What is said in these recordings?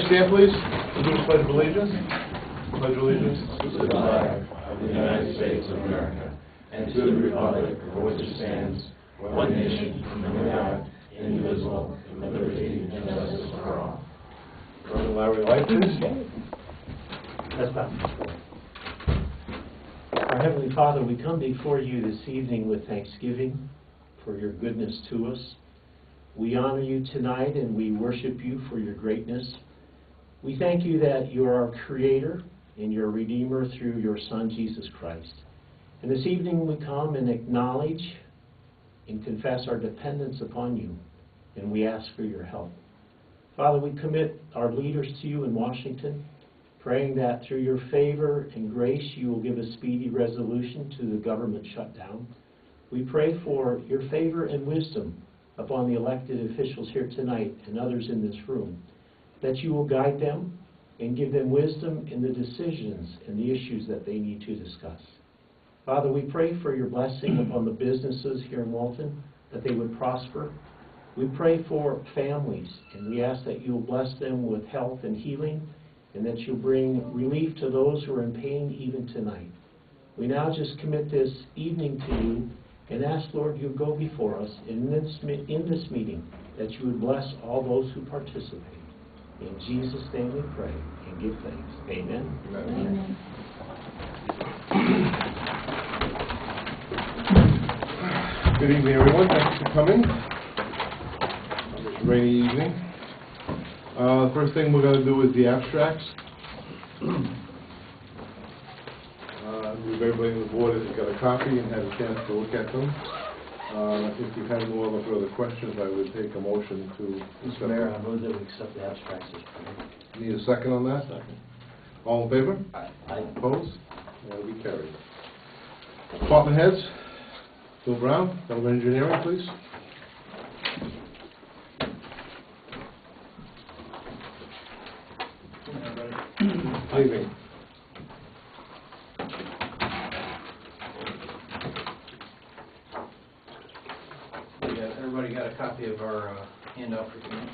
everybody stand, please. We'll do a pledge of allegiance. Pledge of allegiance to the flag of the United States of America and to the republic for which it stands, one nation, under God, indivisible, with liberty and justice for all. Brother Larry Light, please. Let's bow. Our Heavenly Father, we come before you this evening with thanksgiving for your goodness to us. We honor you tonight and we worship you for your greatness. We thank you that you are our Creator and your Redeemer through your Son, Jesus Christ. And this evening we come and acknowledge and confess our dependence upon you, and we ask for your help. Father, we commit our leaders to you in Washington, praying that through your favor and grace you will give a speedy resolution to the government shutdown. We pray for your favor and wisdom upon the elected officials here tonight and others in this room, that you will guide them and give them wisdom in the decisions and the issues that they need to discuss. Father, we pray for your blessing upon the businesses here in Walton, that they would prosper. We pray for families, and we ask that you will bless them with health and healing, and that you'll bring relief to those who are in pain even tonight. We now just commit this evening to you and ask, Lord, you go before us in this meeting, that you would bless all those who participate. In Jesus' name we pray and give thanks. Amen. Amen. Good evening, everyone. Thanks for coming on this rainy evening. The first thing we're going to do is the abstracts. Everybody on the board has got a copy and had a chance to look at them. I think if you have no other further questions, I would take a motion to... Mr. Mayor, I move that we accept the abstracts as printed. Need a second on that? Second. All in favor? Aye. Opposed? That will be carried. Department heads. Bill Brown, Development Engineering, please. Good evening. Everybody got a copy of our handout for tonight?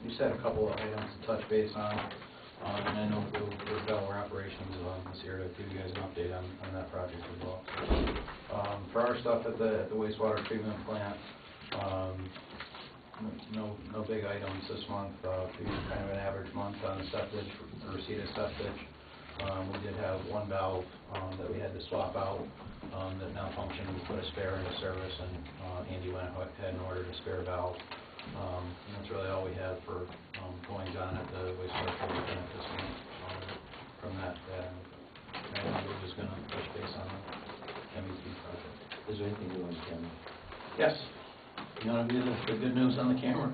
We just had a couple of items to touch base on, and I know the Delaware Operations is here to give you guys an update on that project as well. For our stuff at the wastewater treatment plant, no big items this month. We used kind of an average month on septic, receipt of septic. We did have one valve that we had to swap out that malfunctioned. We put a spare into service, and Andy went ahead and ordered a spare valve. And that's really all we have for goings on at the wastewater treatment plant this month from that. And we're just going to touch base on the MVP project. Is there anything new on the camera? Yes. You want to do the good news on the camera?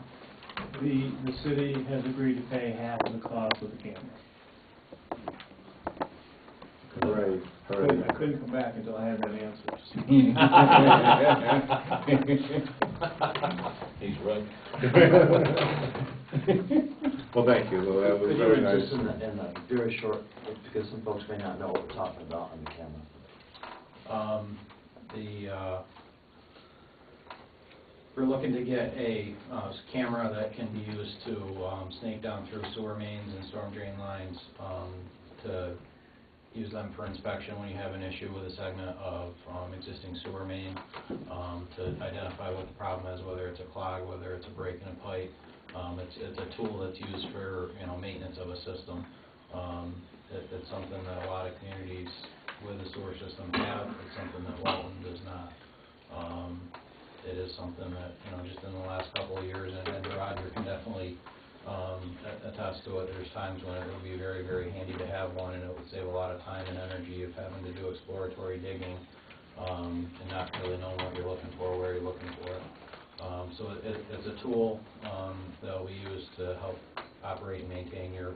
The city has agreed to pay half of the cost of the camera. Hooray. I couldn't come back until I had that answer. He's right. Well, thank you. Well, that was Could very you nice. just in a very short, because some folks may not know what we're talking about on the camera. We're looking to get a camera that can be used to snake down through sewer mains and storm drain lines to use them for inspection when you have an issue with a segment of existing sewer main, to identify what the problem is, whether it's a clog, whether it's a break in a pipe. It's a tool that's used for maintenance of a system. It's something that a lot of communities with a sewer system have. It's something that Walton does not. It is something that just in the last couple of years, and Roger can definitely attest to it. There's times when it would be very, very handy to have one, and it would save a lot of time and energy of having to do exploratory digging and not really knowing what you're looking for, where you're looking for it. So it's a tool that we use to help operate and maintain your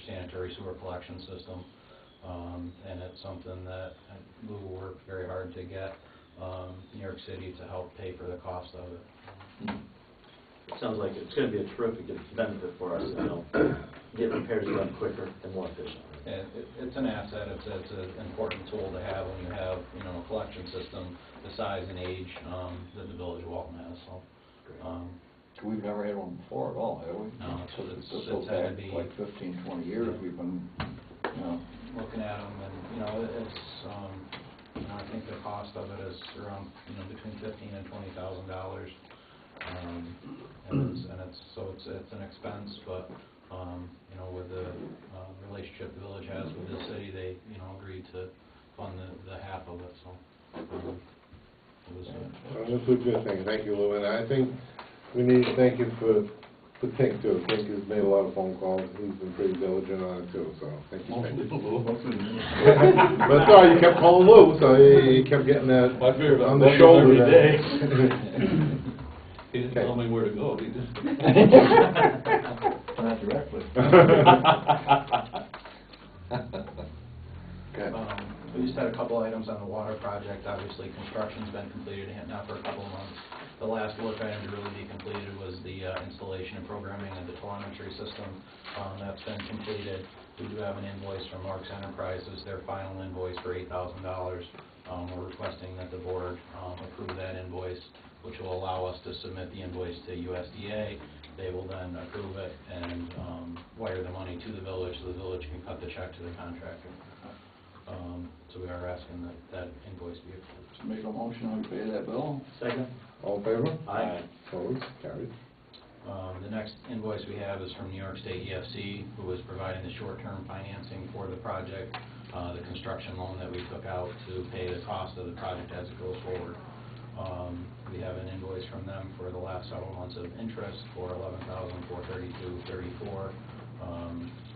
sanitary sewer collection system, and it's something that we will work very hard to get New York City to help pay for the cost of it. It sounds like it's going to be a terrific benefit for us, get repairs done quicker and more efficiently. It's an asset. It's an important tool to have when you have a collection system the size and age that the Village of Walton has. So we've never had one before at all, have we? No, So it's this goes had to back be- like 15, 20 years, we've been, you know, looking at them, and, you know, it's, you know, I think the cost of it is around, you know, between $15,000 and $20,000. It's an expense, but, you know, with the relationship the village has with the city, they, you know, agreed to fund the half of it, so, it was, That's a good thing, thank you, Lou, and I think we need to thank you for Tink too. Tink has made a lot of phone calls, he's been pretty diligent on it too, so thank you. Tink. But it's all right, you kept calling Lou, so he kept getting that on the shoulder. Every day. then. He didn't tell me where to go, he just. not directly. Okay. we just had a couple items on the water project. Obviously, construction's been completed now for a couple of months. The last work item to really be completed was the installation and programming of the telemetry system. That's been completed. We do have an invoice from Marks Enterprises, their final invoice for $8,000. We're requesting that the board approve that invoice, which will allow us to submit the invoice to USDA. They will then approve it and wire the money to the village so the village can cut the check to the contractor. So we are asking that that invoice be approved. So make a motion, we pay that bill. Second? All in favor? Aye. Opposed? Carried. The next invoice we have is from New York State EFC, who is providing the short-term financing for the project, the construction loan that we took out to pay the cost of the project as it goes forward. We have an invoice from them for the last several months of interest for $11,432.34,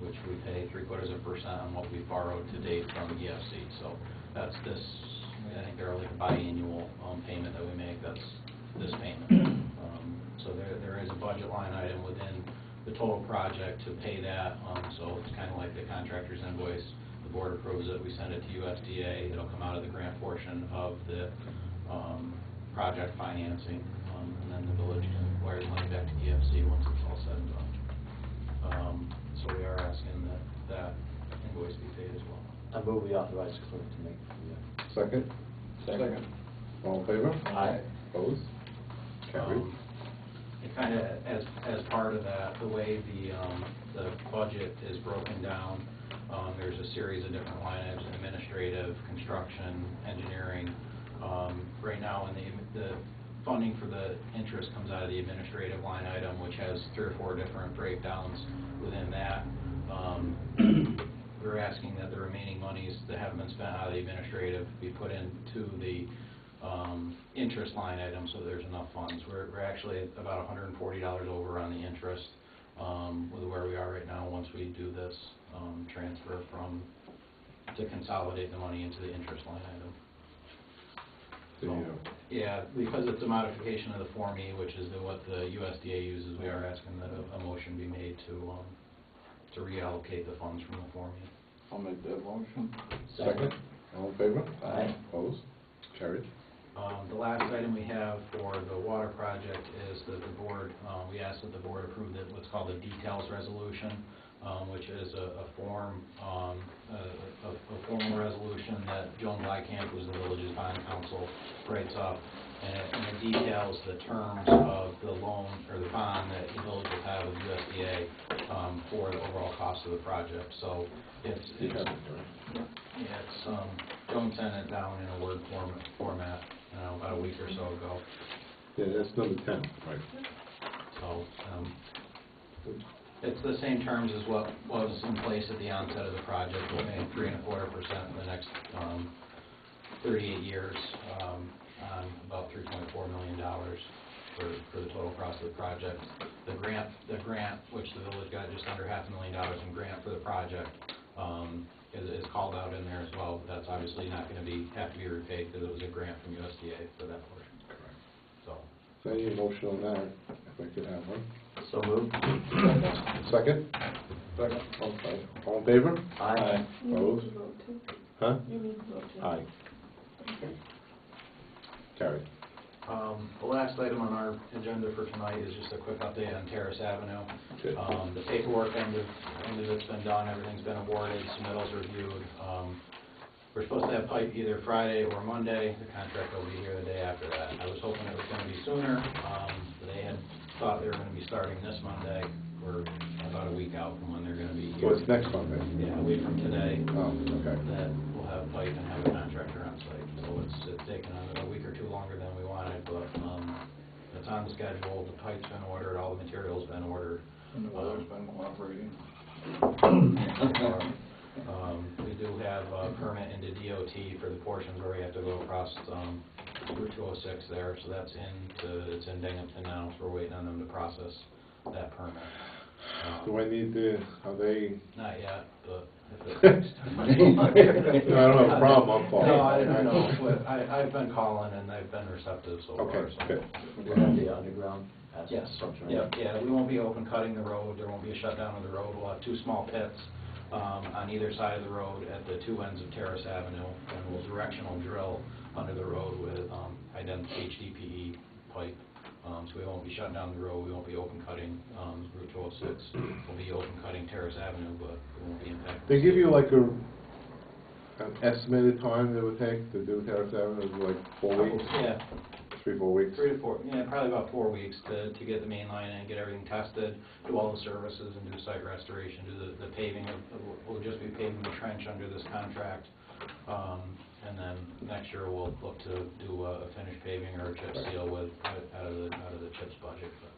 which we pay 0.75% on what we borrowed to date from EFC. So that's this. I think they're like a biannual payment that we make. That's this payment. So there is a budget line item within the total project to pay that. So it's kind of like the contractor's invoice. The board approves it. We send it to USDA. It'll come out of the grant portion of the project financing, and then the village can wire the money back to EFC once it's all said and done. So we are asking that invoice be paid as well. I move we authorize the clerk to make the, Second? Second. All in favor? Aye. Opposed? Carried. It kind of, as part of that, the way the budget is broken down, there's a series of different line items: administrative, construction, engineering. Right now, when the funding for the interest comes out of the administrative line item, which has 3 or 4 different breakdowns within that. We're asking that the remaining monies that haven't been spent out of the administrative be put into the interest line item, so there's enough funds. We're actually at about $140 over on the interest with where we are right now. Once we do this transfer to consolidate the money into the interest line item. So, yeah, because it's a modification of the Form E, which is what the USDA uses, we are asking that a motion be made to reallocate the funds from the Form E. I'll make that motion. Second? All in favor? Aye. Opposed? Carried. The last item we have for the water project is that the board, we asked that the board approve what's called a details resolution, which is a formal resolution that Joan Lycamp, who's the village's bond counsel, writes up, and it details the terms of the loan or the bond that the village will have with USDA for the overall cost of the project. So it's Joan sent it down in a Word format, about a week or so ago. Yeah, that's number 10, right. So it's the same terms as what was in place at the onset of the project. We're paying 3.25% for the next 38 years on about $3.4 million for the total cost of the project. The grant, which the village got just under $500,000 in grant for the project, is called out in there as well. But that's obviously not going to have to be repaid because it was a grant from USDA for that portion. Correct. So So I need a motion on that, if I could have one. so moved? Second? Second. Okay. All in favor? Aye. Opposed? Huh? You need to vote too. Aye. Carried. The last item on our agenda for tonight is just a quick update on Terrace Avenue. Good. The paperwork end of it's been done, everything's been awarded, submittals reviewed. We're supposed to have pipe either Friday or Monday. The contractor will be here the day after that. I was hoping it was going to be sooner. They had thought they were gonna be starting this Monday. We're about a week out from when they're gonna be So here. it's next Monday? Yeah, a week from today, Oh, okay. that we'll have pipe and have a contractor on site. So it's taken a week or two longer than we wanted, but, it's on the schedule, the pipe's been ordered, all the material's been ordered. And the weather's been cooperating. We do have a permit into DOT for the portions where we have to go across, Route 206 there, so it's in Binghamton now, so we're waiting on them to process that permit. Do I need to, are they? Not yet, but if No, it's I don't have a problem, I'm calling. No, I don't know, but I've been calling and they've been receptive so far. Okay, so. good. We're gonna be underground asphalt Yes, structure. yeah, we won't be open cutting the road, there won't be a shutdown of the road, we'll have two small pits on either side of the road at the two ends of Terrace Avenue, and we'll directional drill under the road with HDPE pipe, so we won't be shutting down the road, we won't be open cutting Route 206, we'll be open cutting Terrace Avenue, but we won't be impacting. They give you like an estimated time it would take to do Terrace Avenue, is it like 4 weeks? Yeah. 3-4 weeks? 3 to 4, yeah, probably about 4 weeks to get the main line in, get everything tested, do all the services and do site restoration, do the paving we'll just be paving the trench under this contract. And then next year we'll look to do a finished paving or a chip seal with, out of the CHIPS budget. But,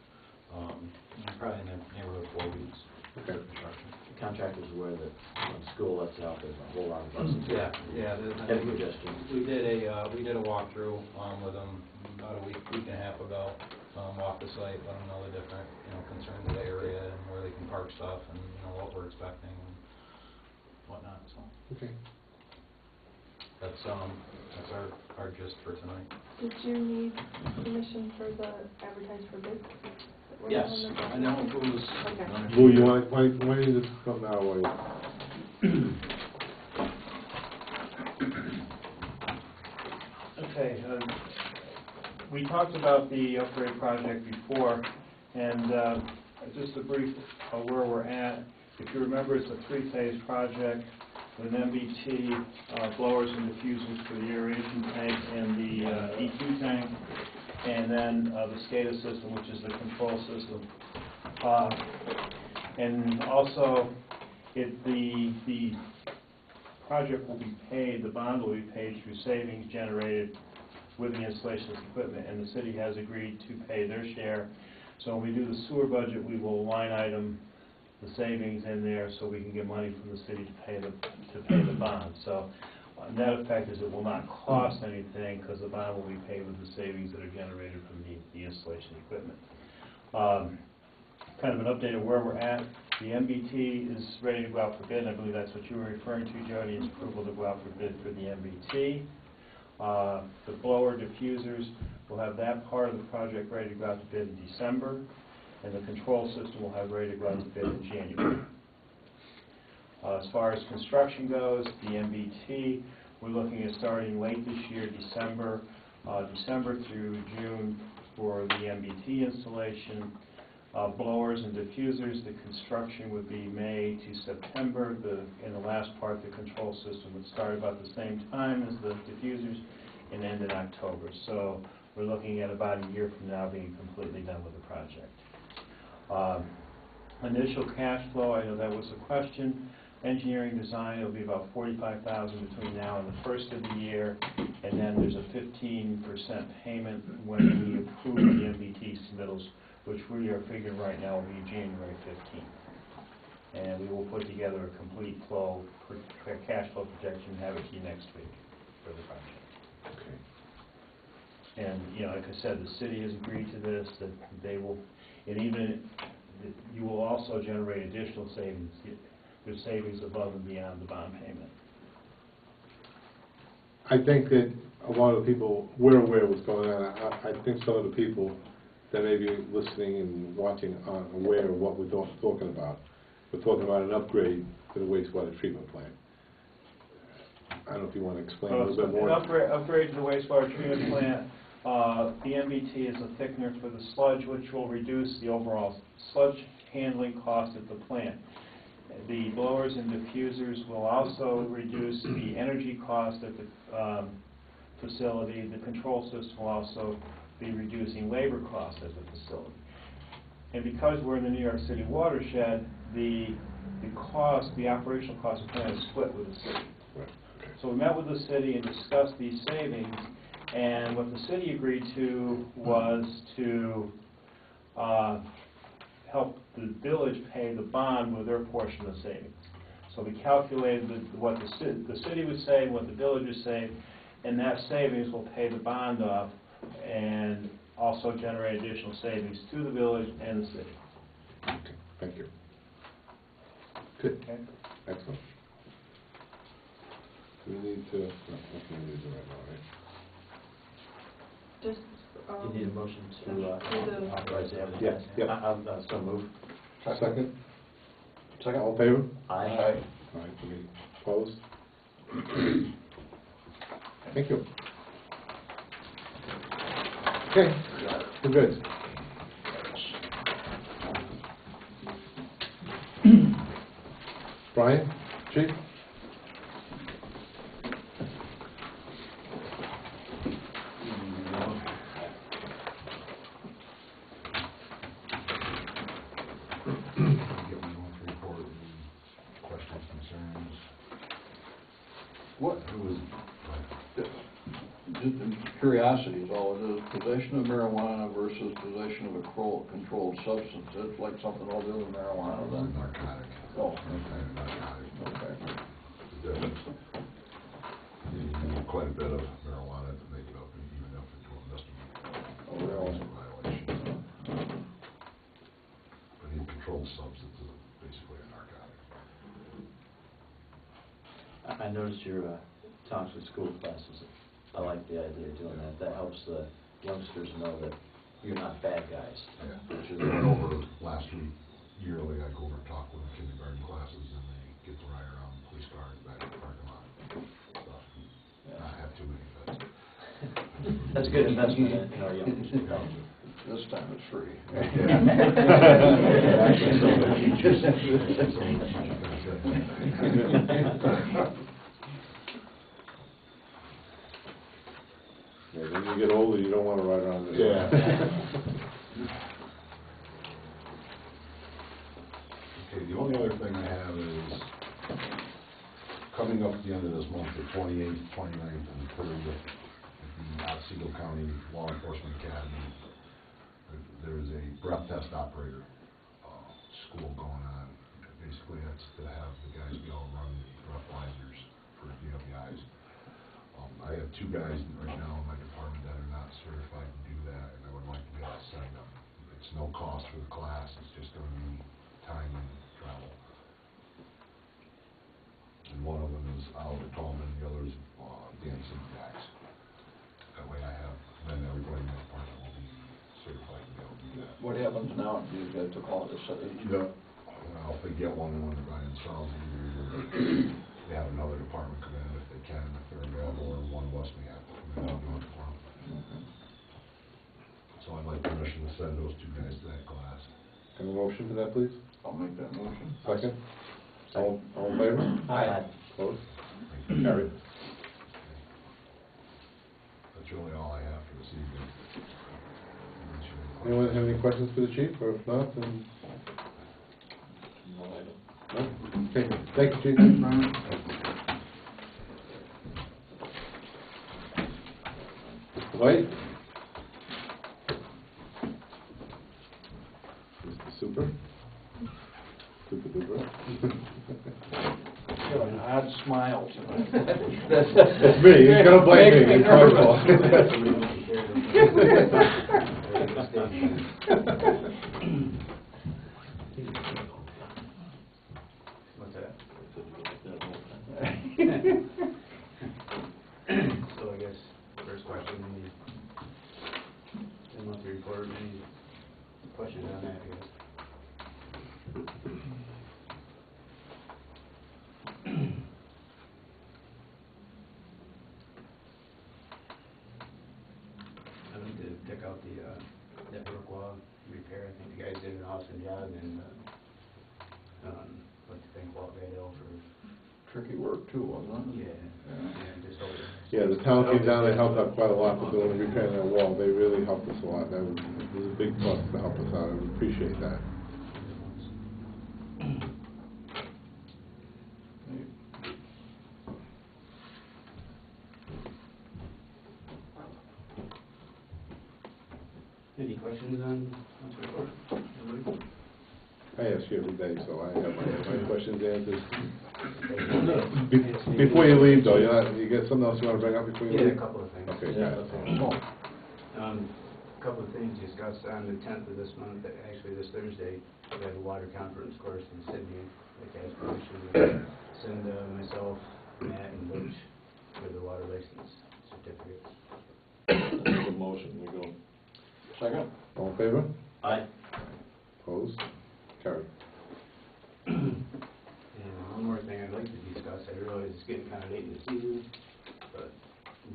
probably in the neighborhood of 4 weeks. Okay. Construction. The contractor's aware that when school lets out, there's a whole lot of buses. Yeah. Heavy congestion. We did a walkthrough with them about a week and a half ago. Walk the site, let them know the different concerns of the area and where they can park stuff and what we're expecting and whatnot. So Okay. that's our gist for tonight. Did you need permission for the advertise for bids? that were Yes, on the I know who's. Okay. Lou, you want, why don't you just come now, while you? Okay, we talked about the upgrade project before, and just a brief where we're at. If you remember, it's a 3-phase project with an MBT, blowers and diffusers for the aeration tank and the E2 tank, and then the SCADA system, which is the control system. And also, the project will be paid, the bond will be paid through savings generated with the installation of equipment, and the city has agreed to pay their share. So when we do the sewer budget, we will line item the savings in there so we can get money from the city to pay the bond. So net effect is it will not cost anything because the bond will be paid with the savings that are generated from the installation equipment. Kind of an update of where we're at. The MBT is ready to go out for bid. I believe that's what you were referring to, Jody, is approval to go out for bid for the MBT. The blower diffusers, will have that part of the project ready to go out to bid in December, and the control system will have ready to go out to bid in January. As far as construction goes, the MBT, we're looking at starting late this year, December through June for the MBT installation. Blowers and diffusers, the construction would be May to September. In the last part, the control system would start about the same time as the diffusers and end in October. So we're looking at about a year from now being completely done with the project. Initial cash flow, I know that was a question. Engineering design, it'll be about $45,000 between now and the first of the year, and then there's a 15% payment when we approve the MBT submittals, which we are figuring right now will be January 15th. And we will put together a complete flow, cash flow projection, and have it to you next week for the project. Okay. And, like I said, the city has agreed to this, that they will, and even, you will also generate additional savings. There's savings above and beyond the bond payment. I think that a lot of people, we're aware of what's going on. I think some of the people that may be listening and watching are aware of what we're talking about. We're talking about an upgrade to the wastewater treatment plant. I don't know if you want to explain a little bit more. An upgrade to the wastewater treatment plant. The MBT is a thickener for the sludge, which will reduce the overall sludge handling cost at the plant. The blowers and diffusers will also reduce the energy cost at the facility. The control system will also be reducing labor costs at the facility. And because we're in the New York City watershed, the operational cost is kind of split with the city. Right, okay. So we met with the city and discussed these savings, and what the city agreed to was to help the village pay the bond with their portion of the savings. So we calculated what the city would save, what the village would save, and that savings will pay the bond off and also generate additional savings to the village and the city. Okay, thank you. Good, Okay? excellent. Do we need to, no, nothing we need to right now, right? Just, You need a motion to do the- authorize the advertising? Yes, yep. I'm so moved. Second? Second, all in favor? Aye. All right, any opposed? Thank you. Okay, we're good. Brian, Chief? Get my monthly report and questions, concerns. What, it was, just curiosity is all it is, possession of marijuana versus possession of a controlled substance, it's like something all to do with marijuana then? Narcotic. Oh, Kind of narcotic. okay. The difference. You need quite a bit of marijuana to make it up, even up into a misdemeanor. Oh, really? It's a violation. But any controlled substance is basically a narcotic. I noticed your talks with school classes. I like the idea of doing that. That helps the youngsters know that you're not bad guys. Yeah, I went over last week, yearly, I go over and talk with the kindergarten classes, and they get to ride around in police cars back in the parking lot. Stuff. Not have too many, but. That's a good investment in our youngsters. This time it's free. Yeah, when you get older, you don't want to ride around this. Okay, the only other thing I have is, coming up at the end of this month, the 28th, 29th, and 30th, at the Otsego County Law Enforcement Academy, there's a breath test operator school going on. Basically, that's to have the guys be able to run breathalyzers for DWIs. I have two guys right now in my department that are not certified to do that, and I would like to be able to send them. It's no cost for the class, it's just going to be time and travel. And one of them is Oliver Tallman, the other is Dan Dax. That way I have, then everybody in my department will be certified to be able to do that. What happens now, do you get to call it Well, if they get one and when they're by themselves, either they have another department come in if they can, if they're available, or one of us may have to come in and do it for them. So I'd like permission to send those two guys to that class. Have a motion to that, please? I'll make that motion. Second? All in favor? Aye. Opposed? Thank you. Carried. That's really all I have for this evening. Anyone have any questions for the chief, or if not, then? No? Okay, thank you, chief. White? Mr. Super? Super duper? Got an odd smile tonight. It's me, you're gonna blame me, it's my fault. What's that? So I guess, first question, the monthly report, any questions on that, I guess? I need to pick out the network wall repair. I think the guys did an awesome job, and like to thank Walt Gadell for Tricky work too, wasn't it? yeah, just Yeah, the town came down and helped out quite a lot for doing, repairing that wall. They really helped us a lot. That was a big plus to help us out. I appreciate that. Any questions on this report? Everybody? I ask you every day, so I have my questions answered. Before you leave, though, you got something else you want to bring up before you leave? Yeah, a couple of things. Okay, got it. A couple of things discussed on the 10th of this month, actually this Thursday, we have a water conference course in Sydney. I'd like to ask permission to send myself, Matt, and Butch for the water license certificates. Good motion, we go. Second? All in favor? Aye. Opposed? Carried. And one more thing I'd like to discuss, I realize it's getting kind of late in the season, but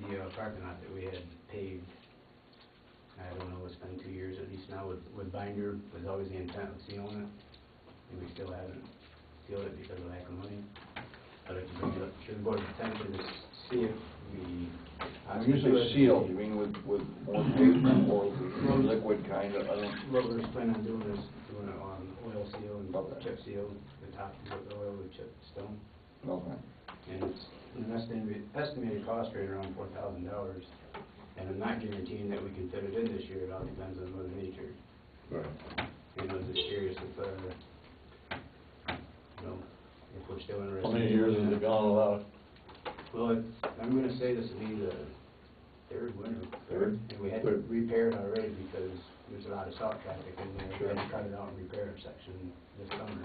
the parking lot that we had paved, I don't know, it's been 2 years at least now with binder, was always the intent of sealing it, and we still haven't sealed it because of lack of money. I'd like to bring it up to the board's attention to see if we... When you say seal, you mean with more pavement or liquid kind of, I don't... What we're planning on doing is doing it on oil seal and Okay. chip seal, the top with oil with chip stone. Okay. And it's an estimated cost right around $4,000. And I'm not guaranteeing that we can fit it in this year. It all depends on Mother Nature. Right. You know, just curious if, if we're still interested. How many years has it gone without? Well, I'm going to say this will be the third winter. Third? And we had to repair it already because there's a lot of salt traffic in there. We had to cut it out and repair a section this summer.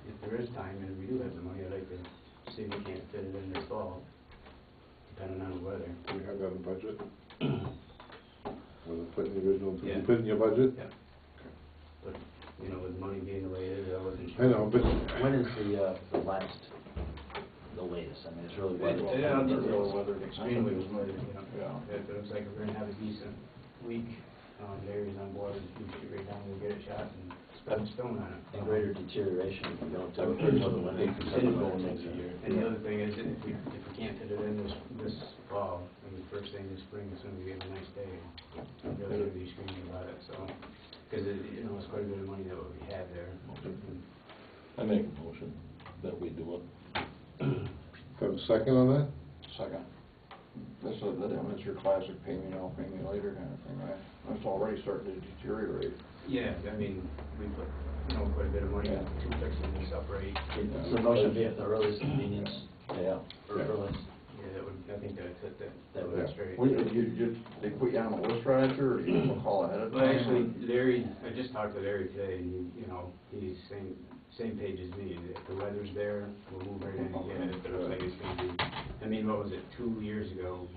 If there is time and we do have the money, I'd like to see if we can't fit it in this fall, depending on the weather. Do we have that in the budget? Was it put in the original, did Yeah. you put it in your budget? Yeah. But, you know, with money being the way it is, I wasn't sure. I know, but When is the latest? I mean, it's really weather. Yeah, It's really weather extremely dependent, weather, isn't it? you know. Yeah. It looks like we're gonna have a decent week. Larry's on board, we shoot right down, we'll get it shot and put stone on it. And greater deterioration if we don't do it until the winter. And the other thing is, if we can't fit it in this fall, I mean, first thing this spring, as soon as we have a nice day, I'm really gonna be screaming about it, so. Cause you know, it's quite a bit of money that we have there. I make a motion that we do it. have a second on that? Second. That's your classic pay me now, pay me later kind of thing, right? It's already starting to deteriorate. Yeah, I mean, we put, quite a bit of money into fixing this up right. So the motion be at the earliest convenience, Yeah. or earliest. Yeah, I think that'd fit that. That would- That's right. They put you on the list right after, or you call ahead of time? Well, actually, Larry, I just talked to Larry today, and he's same page as me. If the weather's there, we'll move right in again. If it looks like it's gonna be, I mean, what was it, 2 years ago?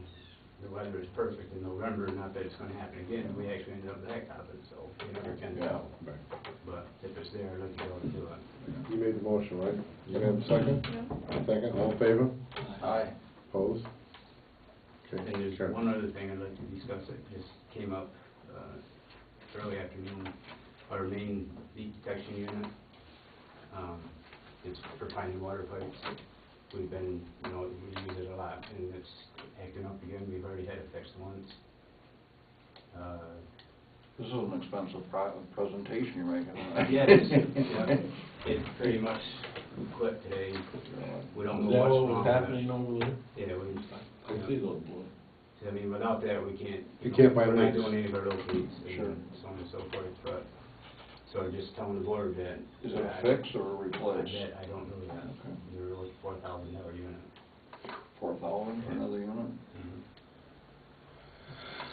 The weather is perfect in November, not that it's gonna happen again. We actually ended up blacktopping, so you never can tell. Right. But if it's there, I'd like to go and do it. You made the motion, right? You have a second? No? Second, all in favor? Aye. Opposed? Okay, And there's carried. one other thing I'd like to discuss that just came up early afternoon. Our main leak detection unit, it's for finding water pipes. We've been, we use it a lot, and it's acting up again. We've already had it fixed once. This is an expensive presentation you're making. Yeah, it pretty much quit today. We don't know what's wrong with it. over there? Yeah, I see those blue. I mean, without that, we can't. You can't find We're not leaks. doing any of our local leaks, Sure. and so on and so forth, but, so I'm just telling the board that. Is it a fix or a replace? I don't know that. Okay. They're like $4,000 unit. 4,000 for another unit?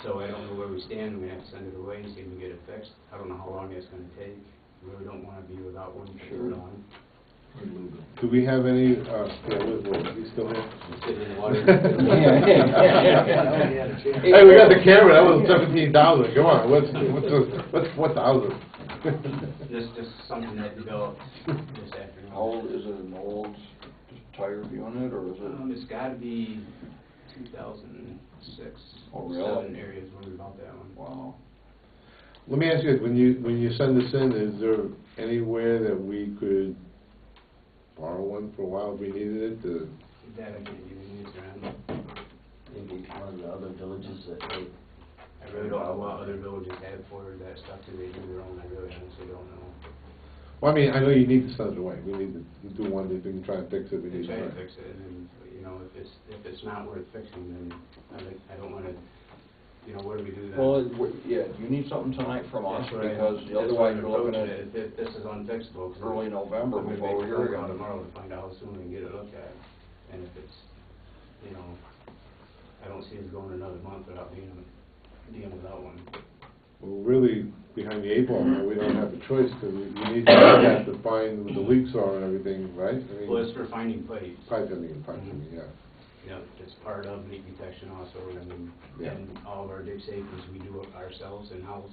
So I don't know where we stand. We have to send it away and see if we get it fixed. I don't know how long it's gonna take. We really don't wanna be without one for too Sure. long. Do we have any, he's still here? Sitting in the water. Hey, we got the camera, that was 17,000, come on, what's 4,000? Just something that developed this afternoon. How old, is it an old tired unit, or is it? It's gotta be 2006, Oh, really? 7 areas when we bought that one. Wow. Let me ask you, when you send this in, is there anywhere that we could borrow one for a while if we needed it to that I can't give you an answer on. Maybe one of the other villages that they, I really don't know what other villages have for that stuff, do they do their own, I really honestly don't know. Well, I mean, I know you need to send it away. We need to do one, if we can try and fix it, we They need to try try. to fix it, and then, you know, if it's not worth fixing, then I don't wanna, you know, what do we do then? Well, yeah, you need something tonight from us, That's what I- because that's otherwise what I'm you're looking approaching at it. If this is unfixable, 'cause early November I'm gonna before make a we're phone here call again. tomorrow to find out how soon we can get it looked at, and if it's, you know, I don't see us going another month without dealing with that one. We're really behind the 8 ball now. We don't have a choice, because we need to look at to find where the leaks are and everything, right? I mean, Well, it's for finding plates. pipe, yeah. Yeah, it's part of leak detection also, and Yeah. and all of our dig safeties, we do it ourselves in-house,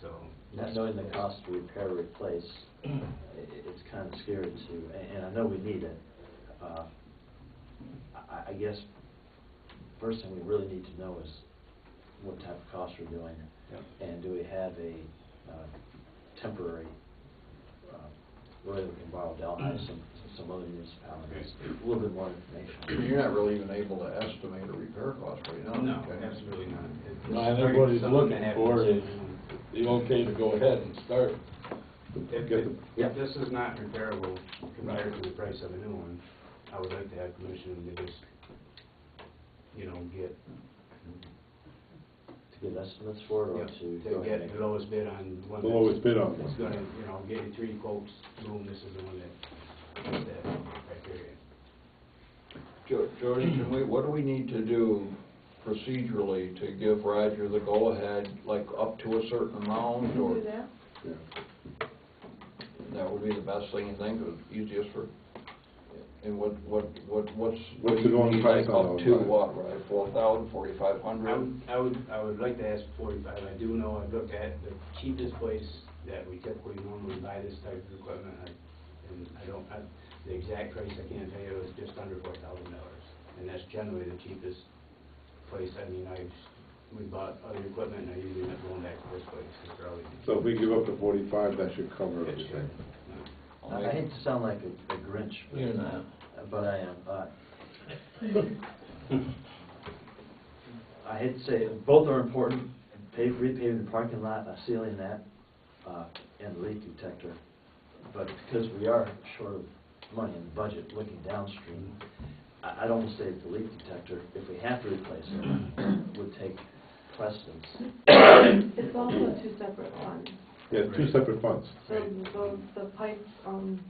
so. not knowing the cost to repair or replace, it's kind of scary to, and I know we need it. I guess first thing we really need to know is what type of costs we're doing. Yep. And do we have a temporary, where we can borrow down some other municipalities, a little bit more information. You're not really even able to estimate a repair cost right now. No, okay? absolutely not. It's No, I think what he's something looking that for happens. is the okay to go ahead and start. If this is not repairable compared to the price of a new one, I would like to have permission to just, you know, get, To get estimates for it, or yep, to to go ahead get and the lowest bid on one. The lowest bid on It's one. gonna, you know, get you 3 quotes, boom, this is the one that meets that criteria. Jody, what do we need to do procedurally to give Roger the go-ahead, like up to a certain amount, Can or do that. Yeah. that would be the best thing you think, or easiest for, and what's What's the going price like on up those, to right? what, right, 4,000, 4,500? I would like to ask 45. I do know I've looked at the cheapest place that we typically normally buy this type of equipment, and the exact price I can't tell you, is just under $4,000, and that's generally the cheapest place. I mean, we bought other equipment, and I usually end up going back to this place. It's probably So if we give up to 45, that should cover it everything. should. I hate to sound like a Grinch, but, You're not. but I am. I hate to say it, both are important, repaving the parking lot, sealing that, and the leak detector. But because we are short of money in the budget, looking downstream, I'd almost say that the leak detector, if we have to replace it, would take precedence. It's also 2 separate funds. Yeah, 2 separate funds. So the pipe,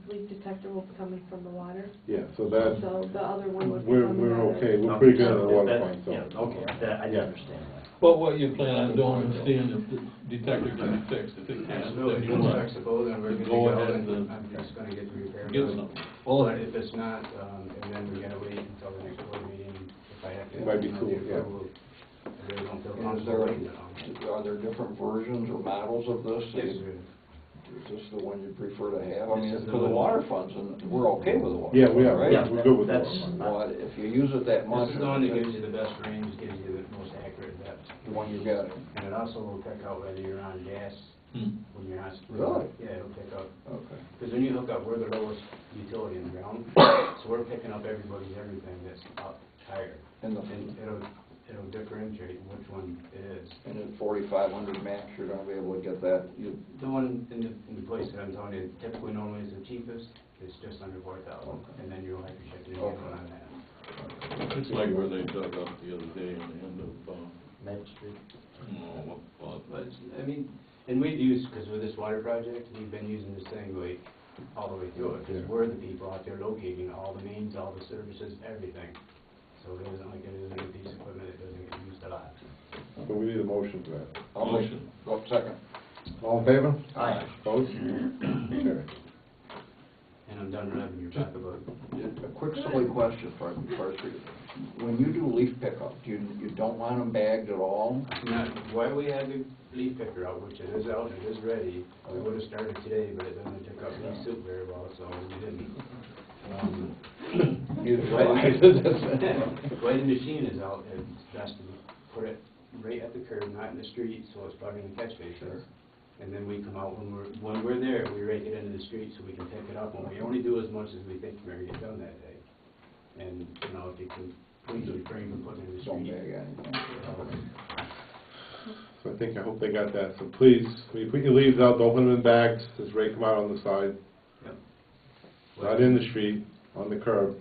leak detector will be coming from the water. Yeah, so that, So the other one would be we're coming out of. okay, we're pretty good on the water That- fund, so. Yeah, okay, I Yeah. understand that. But what you plan on doing is seeing if the detector can be fixed. If it can't, Absolutely, then you want flexible, then we're to good to go go, ahead and and I'm just gonna get the repair get done. something. But if it's not, and then we gotta wait until the next board meeting, if I have to. It might be you know, cool, get yeah. approval, I really don't feel Is comfortable there, waiting that long. are there different versions or models of this? Yes, Is this the one you prefer to have? I mean, This is it's the for the one. water funds, and we're okay with the water. Yeah, we fund, are, right? yeah, we're good with the That's- water fund. Well, if you use it that much. This is the one that gives you the best range, gives you the most accurate depth. The one you got. And it also will pick out whether you're on gas when you're not. Really? Yeah, it'll pick up. Okay. Because when you hook up, we're the lowest utility in the ground, so we're picking up everybody's everything that's up higher. And And it'll differentiate which one it is. at 4,500 max, you're gonna be able to get that, The one in the place that I'm telling you, typically normally is the cheapest, it's just under 4,000, and then you'll have your shipping and handling on that. It's like where they dug up the other day on the end of, Maple Street. But, I mean, and we've used, because with this water project, we've been using this thing like all the way through it, because Yeah. we're the people out there locating all the mains, all the services, everything. So it isn't like it is a piece of equipment that doesn't get used a lot. So we need a motion for that. I'll make, go second. All in favor? Aye. Opposed? Carried. And I'm done revving your pocketbook. A quick silly question first. When you do leaf pickup, you don't want them bagged at all? Now, why we had the leaf picker out, which it is out and it is ready, we would have started today, but it doesn't pick up leaf soup very well, so we didn't. You realize it? Why the machine is out, it's best to put it right at the curb, not in the street, so it's plugged in the catch basins. And then we come out, when we're there, we rake it into the street so we can pick it up, and we only do as much as we think we're gonna get done that day. And, you know, if you can please refrain from putting it in the Don't street. bag anything. So I hope they got that. So please, when you put your leaves out, don't put them in bags, just rake them out on the side. Yep. Not in the street, on the curb.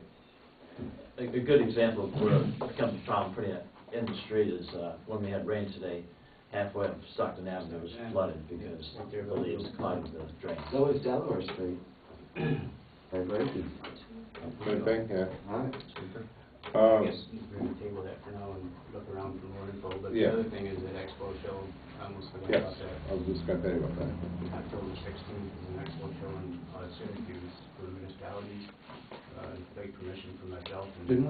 A good example of where it becomes a problem putting it in the street is when we had rain today, halfway up Stockton Avenue was flooded because the leaves clogged the drains. So is Delaware Street. Very, very good. Good thing, yeah. All right. I guess we're gonna table that for now and look around for more info, but the Yeah. other thing is that expo show, I almost forgot Yes, about that. I was just gonna tell you about that. October 16th is an expo show in Syracuse for the municipalities, take permission from myself. And Did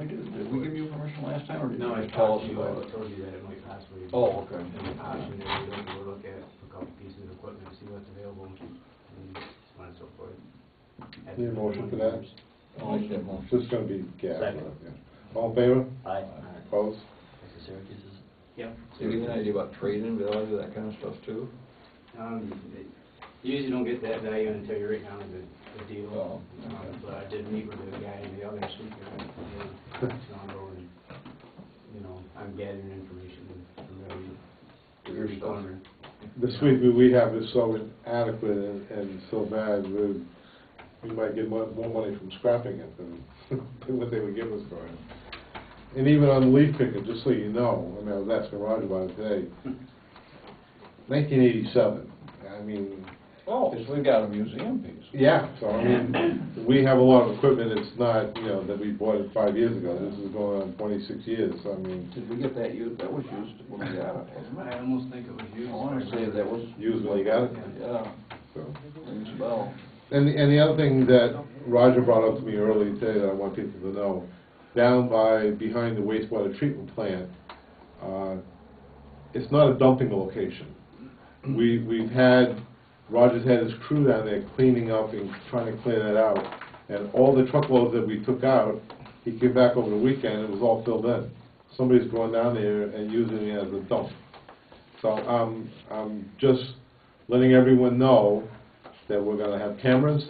we give you permission last time, or did No, you I just tell talked us to you, about I it? told you that it might possibly. be Oh, okay. An option that we'll look at a couple pieces of equipment, see what's available, and so on and so forth. Need a motion for that? I'll make that motion. It's just gonna be gas. Second. Yeah. All in favor? Aye. Opposed? That's the Syracuse's. Yep. Do you get an idea about trade-in value, that kind of stuff too? You usually don't get that value until you're right down to the deal. Oh, But I did meet with the guy in the other speaker, and, you know, I'm gathering information from Your every stuff. corner. The suite we have is so inadequate and so bad, we might get more money from scrapping it than what they would give us for it. And even on the leaf picker, just so you know, I mean, I was asking Roger about it today, 1987, I mean, Oh, because we've got a museum piece. yeah, so I mean, we have a lot of equipment, it's not, you know, that we bought it 5 years ago, this is going on 26 years, so I mean, Did we get that used? That was used when we got it, wasn't it? I almost think it was used. I want to say that was. used when you got it. Yeah, So. rings a bell. And the other thing that Roger brought up to me earlier today that I want people to know, down behind the wastewater treatment plant, it's not a dumping location. Roger's had his crew down there cleaning up and trying to clear that out, and all the truckloads that we took out, he came back over the weekend, it was all filled in. Somebody's going down there and using it as a dump. So I'm just letting everyone know that we're gonna have cameras,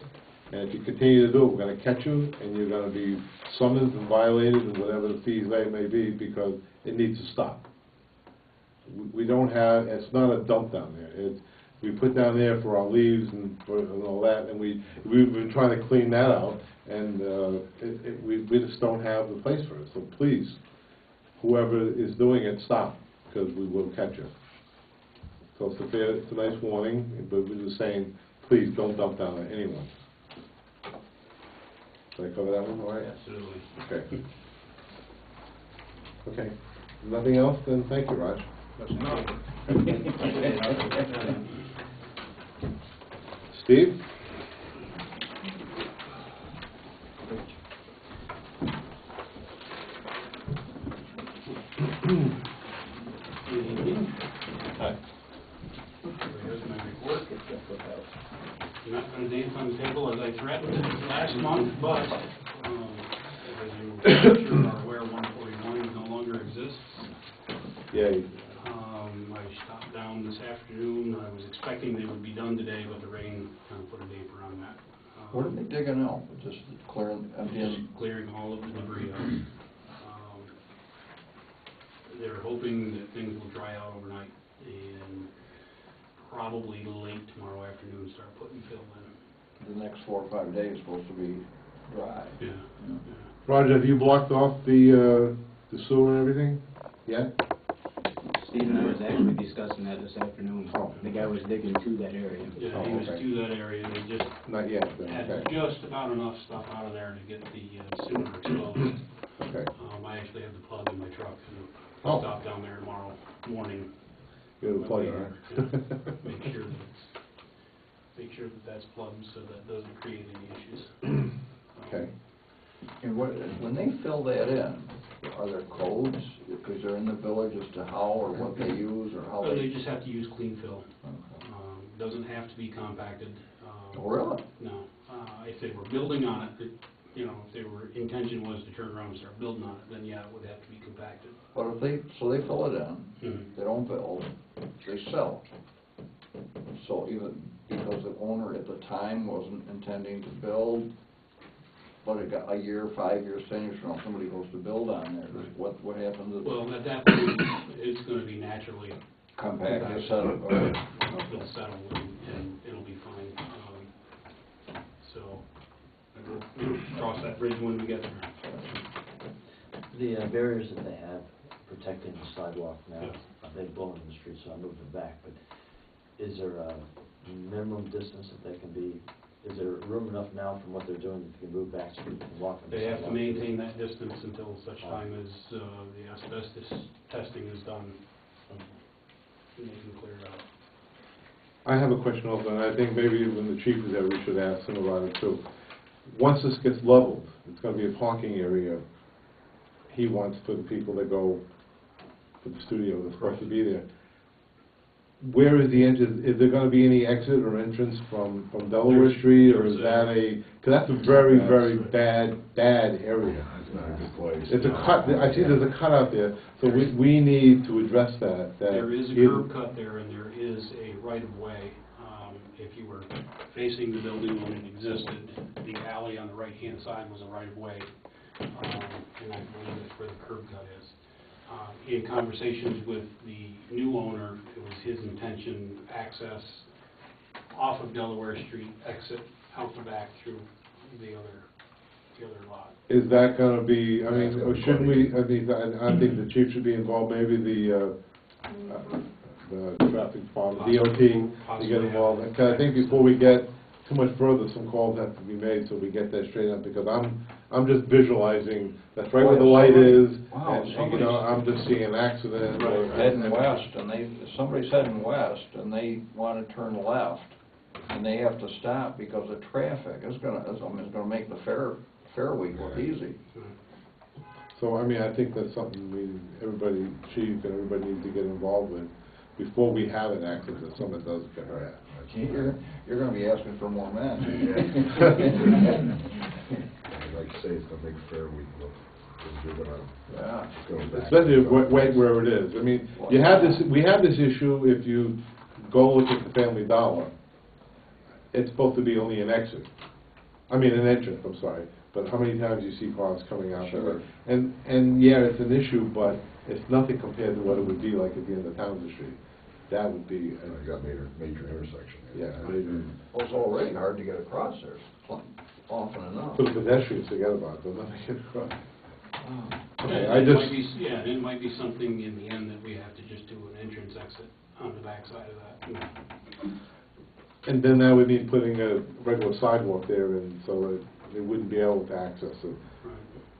and if you continue to do it, we're gonna catch you, and you're gonna be summoned and violated, and whatever the fees may be, because it needs to stop. We don't have, it's not a dump down there. We put down there for our leaves and all that, and we've been trying to clean that out, and we just don't have the place for it. So please, whoever is doing it, stop, because we will catch you. So it's a nice warning, but we're just saying, please don't dump down there, anyone. Did I cover that one all right? Absolutely. Okay. Okay. Nothing else? Then thank you, Raj. Steve? Hi. Here's my report. I'm not going to dance on the table as I threatened last month, but as you sure are aware, 141 no longer exists. Yay. I stopped down this afternoon. I was expecting they would be done today, but the rain kind of put a damper on that. What are they digging out? Just clearing, emptying? Just clearing all of the debris out. They're hoping that things will dry out overnight and probably late tomorrow afternoon start putting fill in. The next 4 or 5 days supposed to be dry. Yeah. Roger, have you blocked off the sewer and everything yet? Steve and I was actually discussing that this afternoon. Oh. The guy was digging to that area. Yeah, Oh, he was okay. to that area, and he just Not yet, then, had okay. just about enough stuff out of there to get the sewer exposed. Okay. I actually have the plug in my truck, and Oh. I'll stop down there tomorrow morning. You're the plug, right? Yeah, make sure that that's plugged so that doesn't create any issues. Okay. And when they fill that in, are there codes? Because they're in the village as to how or what they use or how So they... they just have to use clean fill. Okay. Doesn't have to be compacted. Oh, really? No. If they were building on it, if their intention was to turn around and start building on it, then yeah, it would have to be compacted. But if they fill it in, Mhm. they don't build, they sell. So even because the owner at the time wasn't intending to build, but it got a year, 5 years, 10 years from now, somebody goes to build on there, what happens? Well, at that point, it's gonna be naturally, Compact, just settle, or, it'll settle and it'll be fine. So, we'll cross that bridge when we get there. The barriers that they have protecting the sidewalk now, Yes. they blow in the street, so I moved them back, but is there a minimum distance that they can be, is there room enough now from what they're doing that they can move back so people can walk on the They have to sidewalk? maintain that distance until such time as the asbestos testing is done, and they can clear it out. I have a question also, and I think maybe when the chief is there, we should ask him about it too. Once this gets leveled, it's gonna be a parking area he wants for the people that go for the studio that's supposed to be there. Where is the entrance, is there gonna be any exit or entrance from Delaware Street, or is that a, because that's a very, very bad area. It's not a good place. It's a cut, I see there's a cut out there, so we need to address that. There is a curb cut there, and there is a right-of-way. If you were facing the building when it existed, the alley on the right-hand side was a right-of-way, and I believe that's where the curb cut is. In conversations with the new owner, it was his intention, access off of Delaware Street, exit out the back through the other lot. Is that gonna be, I mean, or shouldn't we, I mean, I think the chief should be involved, maybe the traffic department, DOT, to get involved. Because I think before we get too much further, some calls have to be made, so we get that straightened up, because I'm just visualizing, that's right where the light is, Wow, and, you know, I'm just seeing an accident. or- heading west, and somebody's heading west, and they wanna turn left, and they have to stop because of traffic, it's gonna make the fair week look easy. So, I mean, I think that's something everybody, chief and everybody needs to get involved with before we have an accident, that someone does get hurt. You're gonna be asking for more men. I'd like to say it's gonna make Fair Week look, because you're gonna Yeah. go back. Especially right where it is. I mean, we have this issue if you go look at the Family Dollar. It's supposed to be only an exit. I mean, an entrance, I'm sorry. But how many times you see cars coming out Sure. there? And yeah, it's an issue, but it's nothing compared to what it would be like at the end of Townsend Street. That would be, You got major intersection. yeah, maybe, Well, it's already hard to get across there, often enough. for the pedestrians, forget about it, they'll never get across. Okay, And I it just, might be, yeah, and it might be something in the end that we have to just do an entrance exit on the backside of that. and then that would mean putting a regular sidewalk there, and so they wouldn't be able to access it. Right.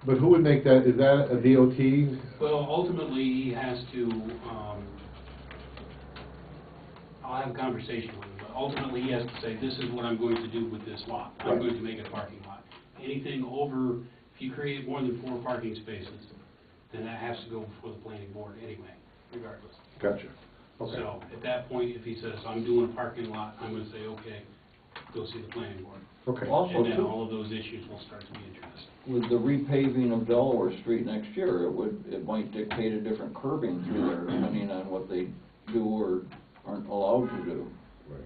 But who would make that, is that a DOT? Well, ultimately, he has to, I'll have a conversation with him, but ultimately, he has to say, this is what I'm going to do with this lot. I'm Right. going to make it a parking lot. Anything over, if you create more than 4 parking spaces, then that has to go before the planning board anyway, regardless. Gotcha, okay. So, at that point, if he says, I'm doing a parking lot, I'm gonna say, okay, go see the planning board. Okay, Also, And then too, all of those issues will start to be addressed. with the repaving of Delaware Street next year, it might dictate a different curbing through there, depending on what they do or aren't allowed to do. right.